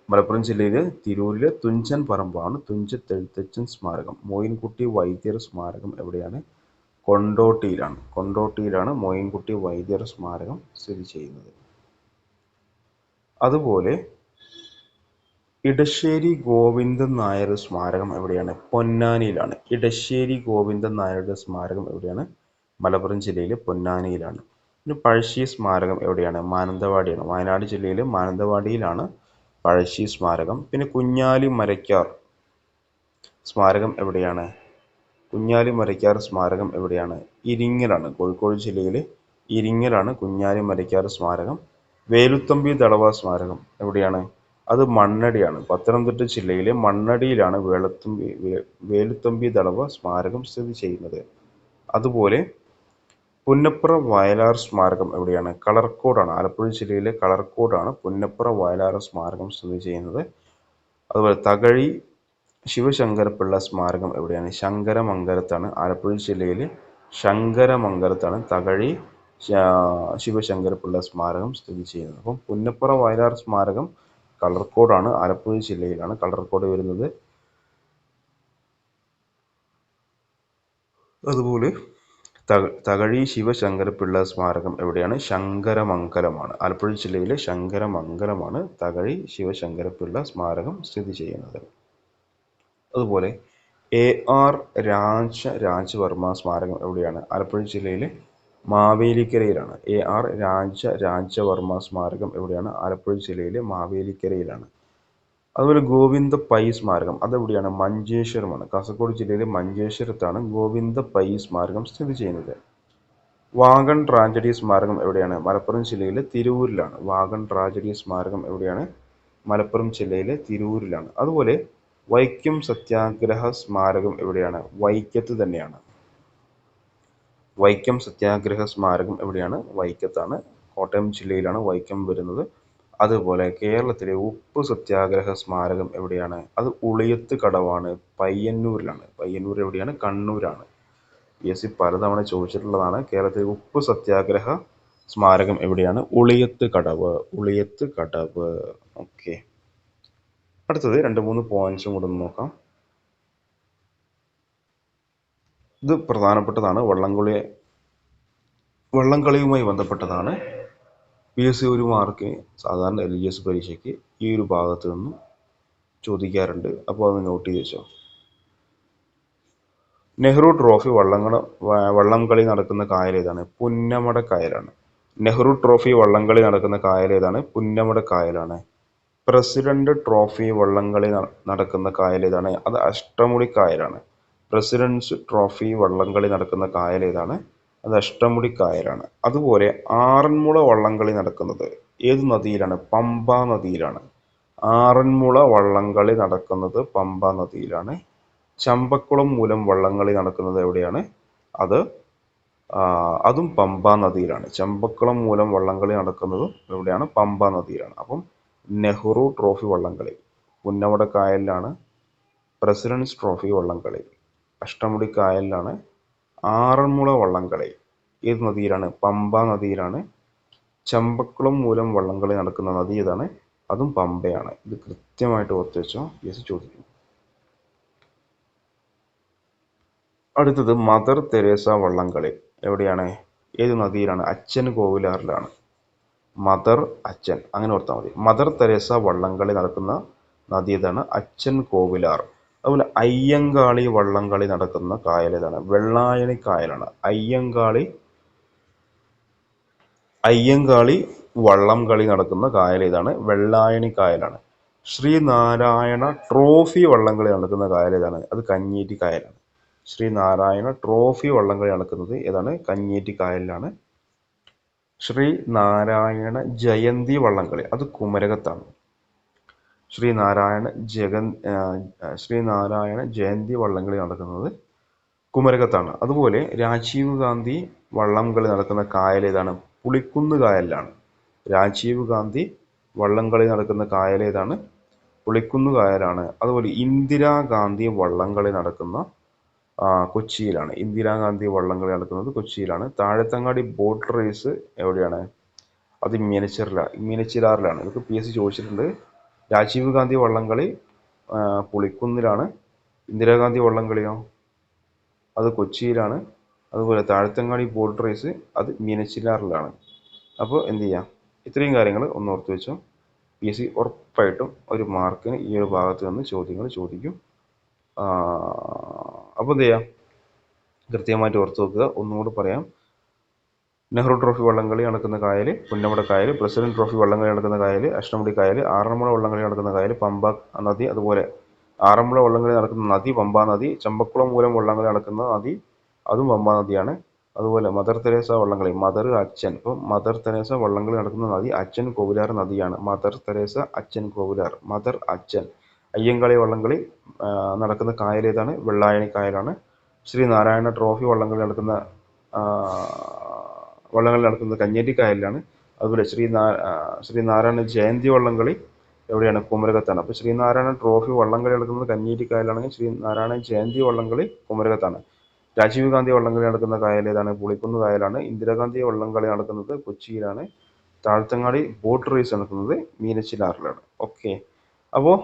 മലപ്പുറം ജില്ലയിലെ തിരൂരിലെ തുഞ്ചൻ പറമ്പാണ് തുഞ്ചത്തെഴുത്തച്ഛൻ സ്മാരകം. മോയിൻകുട്ടി വൈദ്യർ സ്മാരകം എവിടെയാണ്? കൊണ്ടോട്ടിയിലാണ്. കൊണ്ടോട്ടിയിലാണ് മോയിൻകുട്ടി വൈദ്യർ സ്മാരകം സ്ഥിതി ചെയ്യുന്നത്. അതുപോലെ ഇടശ്ശേരി ഗോവിന്ദൻ നായർ സ്മാരകം എവിടെയാണ്? പൊന്നാനിയിലാണ്. ഇടശ്ശേരി ഗോവിന്ദൻ നായരുടെ സ്മാരകം എവിടെയാണ്? മലപ്പുറം ജില്ലയിലെ പൊന്നാനിയിലാണ്. പിന്നെ പഴശ്ശി സ്മാരകം എവിടെയാണ്? മാനന്തവാടിയാണ്. വയനാട് ജില്ലയിലെ മാനന്തവാടിയിലാണ് പഴശ്ശി സ്മാരകം. പിന്നെ കുഞ്ഞാലി മരയ്ക്കാർ സ്മാരകം എവിടെയാണ്? കുഞ്ഞാലി മരയ്ക്കാർ സ്മാരകം എവിടെയാണ്? ഇരിങ്ങലാണ്. കോഴിക്കോട് ജില്ലയിലെ ഇരിങ്ങലാണ് കുഞ്ഞാലി മരയ്ക്കാർ സ്മാരകം. വേലുത്തമ്പി ദളവ സ്മാരകം എവിടെയാണ്? അത് മണ്ണടിയാണ്. പത്തനംതിട്ട ജില്ലയിലെ മണ്ണടിയിലാണ് വേലുത്തമ്പി ദളവ സ്മാരകം സ്ഥിതി ചെയ്യുന്നത്. അതുപോലെ പുന്നപ്ര വയലാർ സ്മാരകം എവിടെയാണ്? കളർക്കോടാണ്. ആലപ്പുഴ ജില്ലയിലെ കളർക്കോടാണ് പുന്നപ്ര വയലാർ സ്മാരകം സ്ഥിതി ചെയ്യുന്നത്. അതുപോലെ തകഴി ശിവശങ്കരപ്പിള്ള സ്മാരകം എവിടെയാണ്? ശങ്കരമംഗലത്താണ്. ആലപ്പുഴ ജില്ലയിലെ ശങ്കരമംഗലത്താണ് തകഴി ശിവശങ്കരപ്പിള്ള സ്മാരകം സ്ഥിതി ചെയ്യുന്നത്. അപ്പം പുന്നപ്ര വയലാർ സ്മാരകം കളർക്കോടാണ്. ആലപ്പുഴ ജില്ലയിലാണ് കളർക്കോട് വരുന്നത്. അതുപോലെ തകഴി ശിവശങ്കരപ്പിള്ള സ്മാരകം എവിടെയാണ്? ശങ്കരമംഗലമാണ്. ആലപ്പുഴ ജില്ലയിലെ ശങ്കരമംഗലമാണ് തകഴി ശിവശങ്കരപ്പിള്ള സ്മാരകം സ്ഥിതി ചെയ്യുന്നത്. അതുപോലെ AR രാജവർമ്മ സ്മാരകം എവിടെയാണ്? ആലപ്പുഴ ജില്ലയിലെ മാവേലിക്കരയിലാണ്. AR രാജവർമ്മ സ്മാരകം എവിടെയാണ്? ആലപ്പുഴ ജില്ലയിലെ മാവേലിക്കരയിലാണ്. അതുപോലെ ഗോവിന്ദ പൈ സ്മാരകം അതെവിടെയാണ്? മഞ്ചേശ്വരമാണ്. കാസർഗോഡ് ജില്ലയിലെ മഞ്ചേശ്വരത്താണ് ഗോവിന്ദ പൈ സ്മാരകം സ്ഥിതി ചെയ്യുന്നത്. വാഗൺ ട്രാജഡി സ്മാരകം എവിടെയാണ്? മലപ്പുറം ജില്ലയിലെ തിരൂരിലാണ്. വാഗൺ ട്രാജഡി സ്മാരകം എവിടെയാണ്? മലപ്പുറം ജില്ലയിലെ തിരൂരിലാണ്. അതുപോലെ വൈക്കം സത്യാഗ്രഹ സ്മാരകം എവിടെയാണ്? വൈക്കത്ത് തന്നെയാണ്. വൈക്കം സത്യാഗ്രഹ സ്മാരകം എവിടെയാണ്? വൈക്കത്താണ്. കോട്ടയം ജില്ലയിലാണ് വൈക്കം വരുന്നത്. അതുപോലെ കേരളത്തിലെ ഉപ്പ് സത്യാഗ്രഹ സ്മാരകം എവിടെയാണ്? അത് ഉളിയത്ത് കടവാണ്, പയ്യന്നൂരിലാണ്. പയ്യന്നൂർ എവിടെയാണ്? കണ്ണൂരാണ്. PSC പലതവണ ചോദിച്ചിട്ടുള്ളതാണ്. കേരളത്തിലെ ഉപ്പ് സത്യാഗ്രഹ സ്മാരകം എവിടെയാണ്? ഉളിയത്ത് കടവ്. ഉളിയത്ത് കടവ്. ഓക്കെ. അടുത്തത് 2-3 പോയിന്റ്സും കൂടെ ഒന്ന് നോക്കാം. ഇത് പ്രധാനപ്പെട്ടതാണ്. വള്ളംകളിയുമായി ബന്ധപ്പെട്ടതാണ്. PSC 1 മാർക്ക് സാധാരണ LGS പരീക്ഷയ്ക്ക് ഈ ഒരു ഭാഗത്ത് നിന്നും ചോദിക്കാറുണ്ട്. അപ്പോൾ അത് നോട്ട് ചെയ്ത് വെച്ചോ. നെഹ്റു ട്രോഫി വള്ളംകളി നടക്കുന്ന കായൽ ഏതാണ്? പുന്നമട കായലാണ്. നെഹ്റു ട്രോഫി വള്ളംകളി നടക്കുന്ന കായൽ ഏതാണ്? പുന്നമട കായലാണ്. പ്രസിഡന്റ് ട്രോഫി വള്ളംകളി നടക്കുന്ന കായൽ ഏതാണ്? അത് അഷ്ടമുടി കായലാണ്. പ്രസിഡന്റ്സ് ട്രോഫി വള്ളംകളി നടക്കുന്ന കായൽ ഏതാണ്? അത് അഷ്ടമുടി കായലാണ്. അതുപോലെ ആറന്മുള വള്ളംകളി നടക്കുന്നത് ഏത് നദിയിലാണ്? പമ്പാ നദിയിലാണ്. ആറന്മുള വള്ളംകളി നടക്കുന്നത് പമ്പാ നദിയിലാണ്. ചമ്പക്കുളം മൂലം വള്ളംകളി നടക്കുന്നത് എവിടെയാണ്? അതും പമ്പാ നദിയിലാണ്. ചമ്പക്കുളം മൂലം വള്ളംകളി നടക്കുന്നതും എവിടെയാണ്? പമ്പാ നദിയിലാണ്. അപ്പം നെഹ്റു ട്രോഫി വള്ളംകളി പുന്നമട കായലിലാണ്. പ്രസിഡന്റ്സ് ട്രോഫി വള്ളംകളി അഷ്ടമുടി കായലിലാണ്. ആറന്മുള വള്ളംകളി ഏത് നദിയിലാണ്? പമ്പാ നദിയിലാണ്. ചമ്പക്കുളം മൂലം വള്ളംകളി നടക്കുന്ന നദി ഏതാണ്? അതും പമ്പയാണ്. ഇത് കൃത്യമായിട്ട് ഓർത്ത് വെച്ചോ, PSC ചോദിക്കും. അടുത്തത് മദർ തെരേസ വള്ളംകളി എവിടെയാണ്? ഏത് നദിയിലാണ്? അച്ഛൻ കോവിലാറിലാണ്. മദർ അച്ഛൻ അങ്ങനെ ഓർത്താൽ മതി. മദർ തെരേസ വള്ളംകളി നടക്കുന്ന നദി ഏതാണ്? അച്ഛൻ കോവിലാർ. അതുപോലെ അയ്യങ്കാളി വള്ളംകളി നടക്കുന്ന കായൽ ഏതാണ്? വെള്ളായണി കായലാണ്. അയ്യങ്കാളി വള്ളംകളി നടക്കുന്ന കായൽ ഏതാണ്? വെള്ളായണി കായലാണ്. ശ്രീനാരായണ ട്രോഫി വള്ളംകളി നടക്കുന്ന കായൽ ഏതാണ്? അത് കഞ്ഞേറ്റി കായലാണ്. ശ്രീനാരായണ ട്രോഫി വള്ളംകളി നടക്കുന്നത് ഏതാണ്? കഞ്ഞേറ്റി കായലിലാണ്. ശ്രീനാരായണ ജയന്തി വള്ളംകളി അത് കുമരകത്താണ്. ശ്രീനാരായണ ജയന്തി വള്ളംകളി നടക്കുന്നത് കുമരകത്താണ്. അതുപോലെ രാജീവ് ഗാന്ധി വള്ളംകളി നടക്കുന്ന കായൽ ഏതാണ്? പുളിക്കുന്ന് കായലിലാണ്. രാജീവ് ഗാന്ധി വള്ളംകളി നടക്കുന്ന കായൽ ഏതാണ്? പുളിക്കുന്ന് കായലാണ്. അതുപോലെ ഇന്ദിരാഗാന്ധി വള്ളംകളി നടക്കുന്ന കൊച്ചിയിലാണ്. ഇന്ദിരാഗാന്ധി വള്ളംകളി നടക്കുന്നത് കൊച്ചിയിലാണ്. താഴത്തങ്ങാടി ബോട്ട് റേസ് എവിടെയാണ്? അത് മീനച്ചിലാറിലാണ്. ഇതൊക്കെ PSC ചോദിച്ചിട്ടുണ്ട്. രാജീവ് ഗാന്ധി വള്ളംകളി പുളിക്കുന്നിലാണ്. ഇന്ദിരാഗാന്ധി വള്ളംകളിയോ അത് കൊച്ചിയിലാണ്. അതുപോലെ താഴത്തങ്ങാടി ബോട്ട് റേസ് അത് മീനച്ചിലാറിലാണ്. അപ്പോൾ എന്ത് ചെയ്യാം, ഇത്രയും കാര്യങ്ങൾ ഒന്ന് ഓർത്ത് വെച്ചോ. PSC ഉറപ്പായിട്ടും ഒരു മാർക്കിന് ഈ ഒരു ഭാഗത്ത് നിന്ന് ചോദ്യങ്ങൾ ചോദിക്കും. അപ്പോൾ എന്ത് ചെയ്യാം, കൃത്യമായിട്ട് ഓർത്ത് വെക്കുക. ഒന്നുകൂടി പറയാം. നെഹ്റു ട്രോഫി വള്ളംകളി നടക്കുന്ന കായൽ പുന്നമട കായൽ, പ്രസിഡന്റ് ട്രോഫി വള്ളംകളി നടക്കുന്ന കായൽ അഷ്ടമുടി കായൽ, ആറന്മുള വള്ളംകളി നടക്കുന്ന കായൽ പമ്പ നദി, അതുപോലെ ആറന്മുള വള്ളംകളി നടക്കുന്ന നദി പമ്പാ നദി, ചമ്പക്കുളം മൂലം വള്ളംകളി നടക്കുന്ന നദി അതും പമ്പാ നദിയാണ്. അതുപോലെ മദർ തെരേസ വള്ളംകളി, മദർ അച്ഛൻ, ഇപ്പം മദർ തെരേസ വള്ളംകളി നടക്കുന്ന നദി അച്ഛൻ കോവിലാർ നദിയാണ്. മദർ തെരേസ അച്ഛൻ കോവിലാർ, മദർ അച്ഛൻ. അയ്യങ്കാളി വള്ളംകളി നടക്കുന്ന കായൽ ഏതാണ്? വെള്ളായണി കായലാണ്. ശ്രീനാരായണ ട്രോഫി വള്ളംകളി നടക്കുന്ന കഞ്ഞേറ്റിക്കായലിലാണ്. അതുപോലെ ശ്രീനാരായണ ജയന്തി വള്ളംകളി എവിടെയാണ്? കുമരകത്താണ്. അപ്പോൾ ശ്രീനാരായണ ട്രോഫി വള്ളംകളി നടക്കുന്നത് കഞ്ഞേറ്റിക്കായലാണെങ്കിൽ ശ്രീനാരായണ ജയന്തി വള്ളംകളി കുമരകത്താണ്. രാജീവ് ഗാന്ധി വള്ളംകളി നടക്കുന്ന കായൽ ഏതാണ്? പുളിക്കുന്ന് കായലാണ്. ഇന്ദിരാഗാന്ധി വള്ളംകളി നടക്കുന്നത് കൊച്ചിയിലാണ്. താഴത്തങ്ങാടി ബോട്ട് റേസ് നടക്കുന്നത് മീനച്ചിലാറിലാണ്. ഓക്കെ, അപ്പോൾ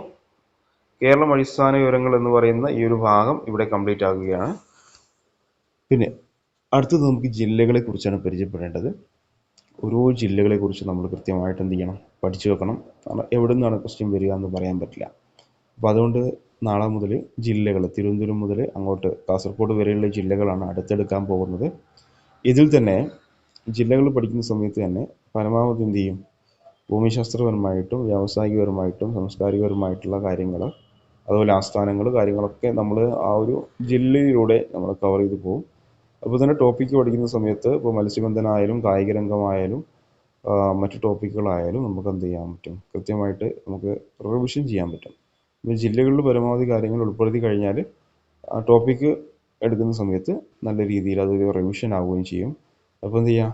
കേരളം അടിസ്ഥാന വിവരങ്ങൾ എന്ന് പറയുന്ന ഈ ഒരു ഭാഗം ഇവിടെ കംപ്ലീറ്റ് ആകുകയാണ്. പിന്നെ അടുത്തത് നമുക്ക് ജില്ലകളെ കുറിച്ചാണ് പരിചയപ്പെടേണ്ടത്. ഓരോ ജില്ലകളെ കുറിച്ച് നമ്മൾ കൃത്യമായിട്ട് എന്ത് ചെയ്യണം, പഠിച്ചു വെക്കണം. കാരണം എവിടെ നിന്നാണ് ക്വസ്റ്റ്യൻ വരിക എന്ന് പറയാൻ പറ്റില്ല. അപ്പോൾ അതുകൊണ്ട് നാളെ മുതൽ ജില്ലകൾ, തിരുവനന്തപുരം മുതൽ അങ്ങോട്ട് കാസർഗോഡ് വരെയുള്ള ജില്ലകളാണ് അടുത്തെടുക്കാൻ പോകുന്നത്. ഇതിൽ തന്നെ ജില്ലകൾ പഠിക്കുന്ന സമയത്ത് തന്നെ പരമാവധി എന്ത് ചെയ്യും, ഭൂമിശാസ്ത്രപരമായിട്ടും വ്യാവസായികപരമായിട്ടും സാംസ്കാരികപരമായിട്ടുള്ള കാര്യങ്ങൾ, അതുപോലെ ആസ്ഥാനങ്ങൾ, കാര്യങ്ങളൊക്കെ നമ്മൾ ആ ഒരു ജില്ലയിലൂടെ നമ്മൾ കവർ ചെയ്ത് പോകും. അപ്പോൾ തന്നെ ടോപ്പിക്ക് പഠിക്കുന്ന സമയത്ത് ഇപ്പോൾ മത്സ്യബന്ധനമായാലും കായിക രംഗമായാലും മറ്റു ടോപ്പിക്കുകളായാലും നമുക്ക് എന്ത് ചെയ്യാൻ പറ്റും, കൃത്യമായിട്ട് നമുക്ക് റിവിഷൻ ചെയ്യാൻ പറ്റും. ഇപ്പോൾ ജില്ലകളിൽ പരമാവധി കാര്യങ്ങൾ ഉൾപ്പെടുത്തി കഴിഞ്ഞാൽ ആ ടോപ്പിക്ക് എടുക്കുന്ന സമയത്ത് നല്ല രീതിയിൽ അതൊരു റിവിഷൻ ആവുകയും ചെയ്യും. അപ്പോൾ എന്ത് ചെയ്യുക,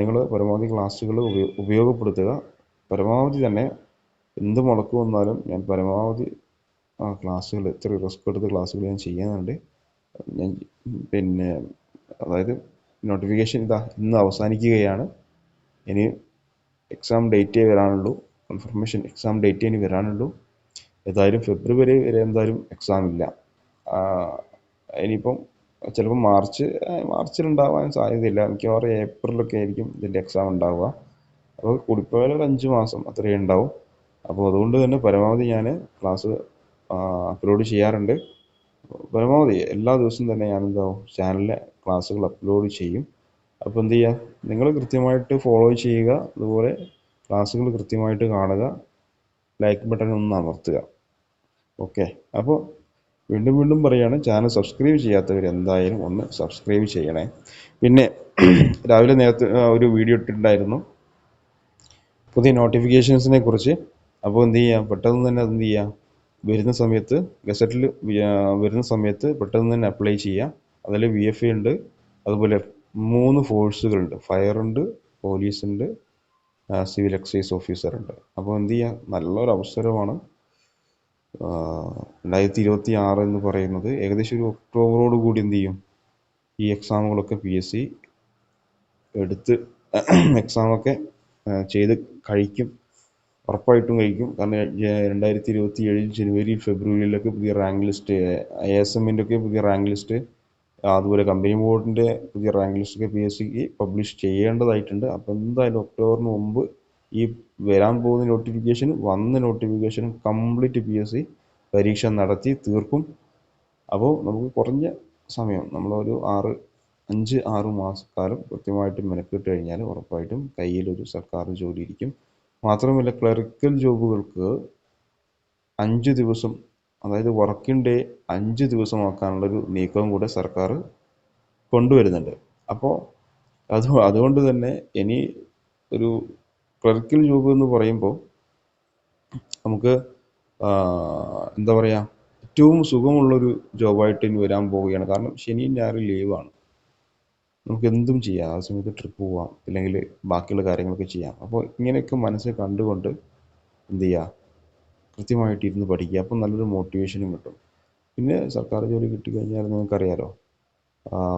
നിങ്ങൾ പരമാവധി ക്ലാസ്സുകൾ ഉപയോഗപ്പെടുത്തുക. പരമാവധി തന്നെ എന്ത് മുടക്ക് വന്നാലും ഞാൻ പരമാവധി ക്ലാസ്സുകൾ, ഇത്ര റിസ്ക് എടുത്ത് ക്ലാസ്സുകൾ ഞാൻ ചെയ്യുന്നുണ്ട്. ഞാൻ പിന്നെ അതായത് നോട്ടിഫിക്കേഷൻ ഇന്ന് അവസാനിക്കുകയാണ്. ഇനി എക്സാം ഡേറ്റേ വരാനുള്ളൂ, കൺഫർമേഷൻ എക്സാം ഡേറ്റേ ഇനി വരാനുള്ളൂ. ഏതായാലും ഫെബ്രുവരി വരെ എന്തായാലും എക്സാം ഇല്ല. ഇനിയിപ്പം ചിലപ്പോൾ മാർച്ചിലുണ്ടാവാൻ സാധ്യതയില്ല. മിക്കവാറും ഏപ്രിലൊക്കെ ആയിരിക്കും ഇതിൻ്റെ എക്സാം ഉണ്ടാവുക. അപ്പോൾ കൂടിപ്പോയാൽ ഒരു 5 മാസം അത്രയേ ഉണ്ടാവും. അപ്പോൾ അതുകൊണ്ട് തന്നെ പരമാവധി ഞാൻ ക്ലാസ് അപ്ലോഡ് ചെയ്യാറുണ്ട്. പരമാവധി എല്ലാ ദിവസവും തന്നെ ഞാൻ എന്താവും ചാനലിലെ ക്ലാസ്സുകൾ അപ്ലോഡ് ചെയ്യും. അപ്പോൾ എന്ത് ചെയ്യുക, നിങ്ങൾ കൃത്യമായിട്ട് ഫോളോ ചെയ്യുക. അതുപോലെ ക്ലാസ്സുകൾ കൃത്യമായിട്ട് കാണുക, ലൈക്ക് ബട്ടൺ ഒന്ന് അമർത്തുക. ഓക്കെ, അപ്പോൾ വീണ്ടും വീണ്ടും പറയുകയാണ്, ചാനൽ സബ്സ്ക്രൈബ് ചെയ്യാത്തവർ എന്തായാലും ഒന്ന് സബ്സ്ക്രൈബ് ചെയ്യണേ. പിന്നെ രാവിലെ നേരത്തെ ഒരു വീഡിയോ ഇട്ടിട്ടുണ്ടായിരുന്നു പുതിയ നോട്ടിഫിക്കേഷൻസിനെ കുറിച്ച്. അപ്പോൾ എന്ത് ചെയ്യുക, പെട്ടെന്ന് തന്നെ എന്ത് ചെയ്യുക, വരുന്ന സമയത്ത് ഗസറ്റിൽ വരുന്ന സമയത്ത് പെട്ടെന്ന് തന്നെ അപ്ലൈ ചെയ്യുക. അതിൽ VFA ഉണ്ട്, അതുപോലെ 3 ഫോഴ്സുകളുണ്ട്, ഫയർ ഉണ്ട്, പോലീസ് ഉണ്ട്, സിവിൽ എക്സൈസ് ഓഫീസർ ഉണ്ട്. അപ്പോൾ എന്ത് ചെയ്യുക, നല്ലൊരു അവസരമാണ്. 2026 എന്ന് പറയുന്നത് ഏകദേശം ഒരു ഒക്ടോബറോട് കൂടി എന്ത് ചെയ്യും, ഈ എക്സാമുകളൊക്കെ PSC എടുത്ത് എക്സാമൊക്കെ ചെയ്ത് കഴിക്കും, ഉറപ്പായിട്ടും കഴിക്കും. കാരണം 2027 ജനുവരി ഫെബ്രുവരിയിലൊക്കെ പുതിയ റാങ്ക് ലിസ്റ്റ്, ASMൻ്റെ ഒക്കെ പുതിയ റാങ്ക് ലിസ്റ്റ്, അതുപോലെ കമ്പനി ബോർഡിൻ്റെ പുതിയ റാങ്ക് ലിസ്റ്റൊക്കെ PSCക്ക് പബ്ലിഷ് ചെയ്യേണ്ടതായിട്ടുണ്ട്. അപ്പോൾ എന്തായാലും ഒക്ടോബറിന് മുമ്പ് ഈ വരാൻ പോകുന്ന നോട്ടിഫിക്കേഷനും കംപ്ലീറ്റ് PSC പരീക്ഷ നടത്തി തീർക്കും. അപ്പോൾ നമുക്ക് കുറഞ്ഞ സമയം, നമ്മളൊരു 5-6 മാസക്കാലം കൃത്യമായിട്ട് മെനക്കെട്ട് കഴിഞ്ഞാൽ ഉറപ്പായിട്ടും കയ്യിലൊരു സർക്കാർ ജോലി ഇരിക്കും. മാത്രമല്ല ക്ലറിക്കൽ ജോബുകൾക്ക് 5 ദിവസം, അതായത് വർക്കിംഗ് ഡേ 5 ദിവസമാക്കാനുള്ളൊരു നീക്കവും കൂടെ സർക്കാർ കൊണ്ടുവരുന്നുണ്ട്. അപ്പോൾ അതുകൊണ്ട് തന്നെ ഇനി ഒരു ക്ലറിക്കൽ ജോബ് എന്ന് പറയുമ്പോൾ നമുക്ക് എന്താ പറയുക, ഏറ്റവും സുഖമുള്ളൊരു ജോബായിട്ട് ഇനി വരാൻ പോവുകയാണ്. കാരണം ശനിയും ഞായറും ലീവാണ്, നമുക്ക് എന്തും ചെയ്യാം. ആ സമയത്ത് ട്രിപ്പ് പോവാം, അല്ലെങ്കിൽ ബാക്കിയുള്ള കാര്യങ്ങളൊക്കെ ചെയ്യാം. അപ്പോൾ ഇങ്ങനെയൊക്കെ മനസ്സിൽ കണ്ടുകൊണ്ട് എന്ത് ചെയ്യുക, കൃത്യമായിട്ട് ഇരുന്ന് പഠിക്കുക. അപ്പം നല്ലൊരു മോട്ടിവേഷനും കിട്ടും. പിന്നെ സർക്കാർ ജോലി കിട്ടിക്കഴിഞ്ഞാൽ നിങ്ങൾക്കറിയാലോ,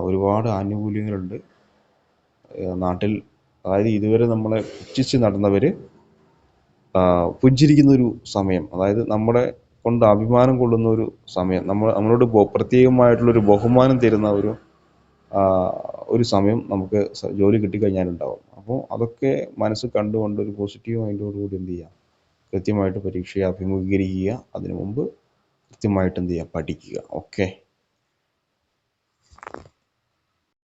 ഒരുപാട് ആനുകൂല്യങ്ങളുണ്ട് നാട്ടിൽ. അതായത് ഇതുവരെ നമ്മളെ പുച്ഛിച്ച് നടന്നവർ പുഞ്ചിരിക്കുന്നൊരു സമയം, അതായത് നമ്മളെ കൊണ്ട് അഭിമാനം കൊള്ളുന്ന ഒരു സമയം, നമ്മളോട് പ്രത്യേകമായിട്ടുള്ളൊരു ബഹുമാനം തരുന്ന ഒരു സമയം നമുക്ക് ജോലി കിട്ടിക്കഴിഞ്ഞാലുണ്ടാവും. അപ്പോൾ അതൊക്കെ മനസ്സ് കണ്ടുകൊണ്ട് ഒരു പോസിറ്റീവ് മൈൻഡോടുകൂടി എന്ത് ചെയ്യുക, കൃത്യമായിട്ട് പരീക്ഷയെ അഭിമുഖീകരിക്കുക. അതിനു മുമ്പ് കൃത്യമായിട്ട് എന്ത് ചെയ്യുക, പഠിക്കുക. ഓക്കെ.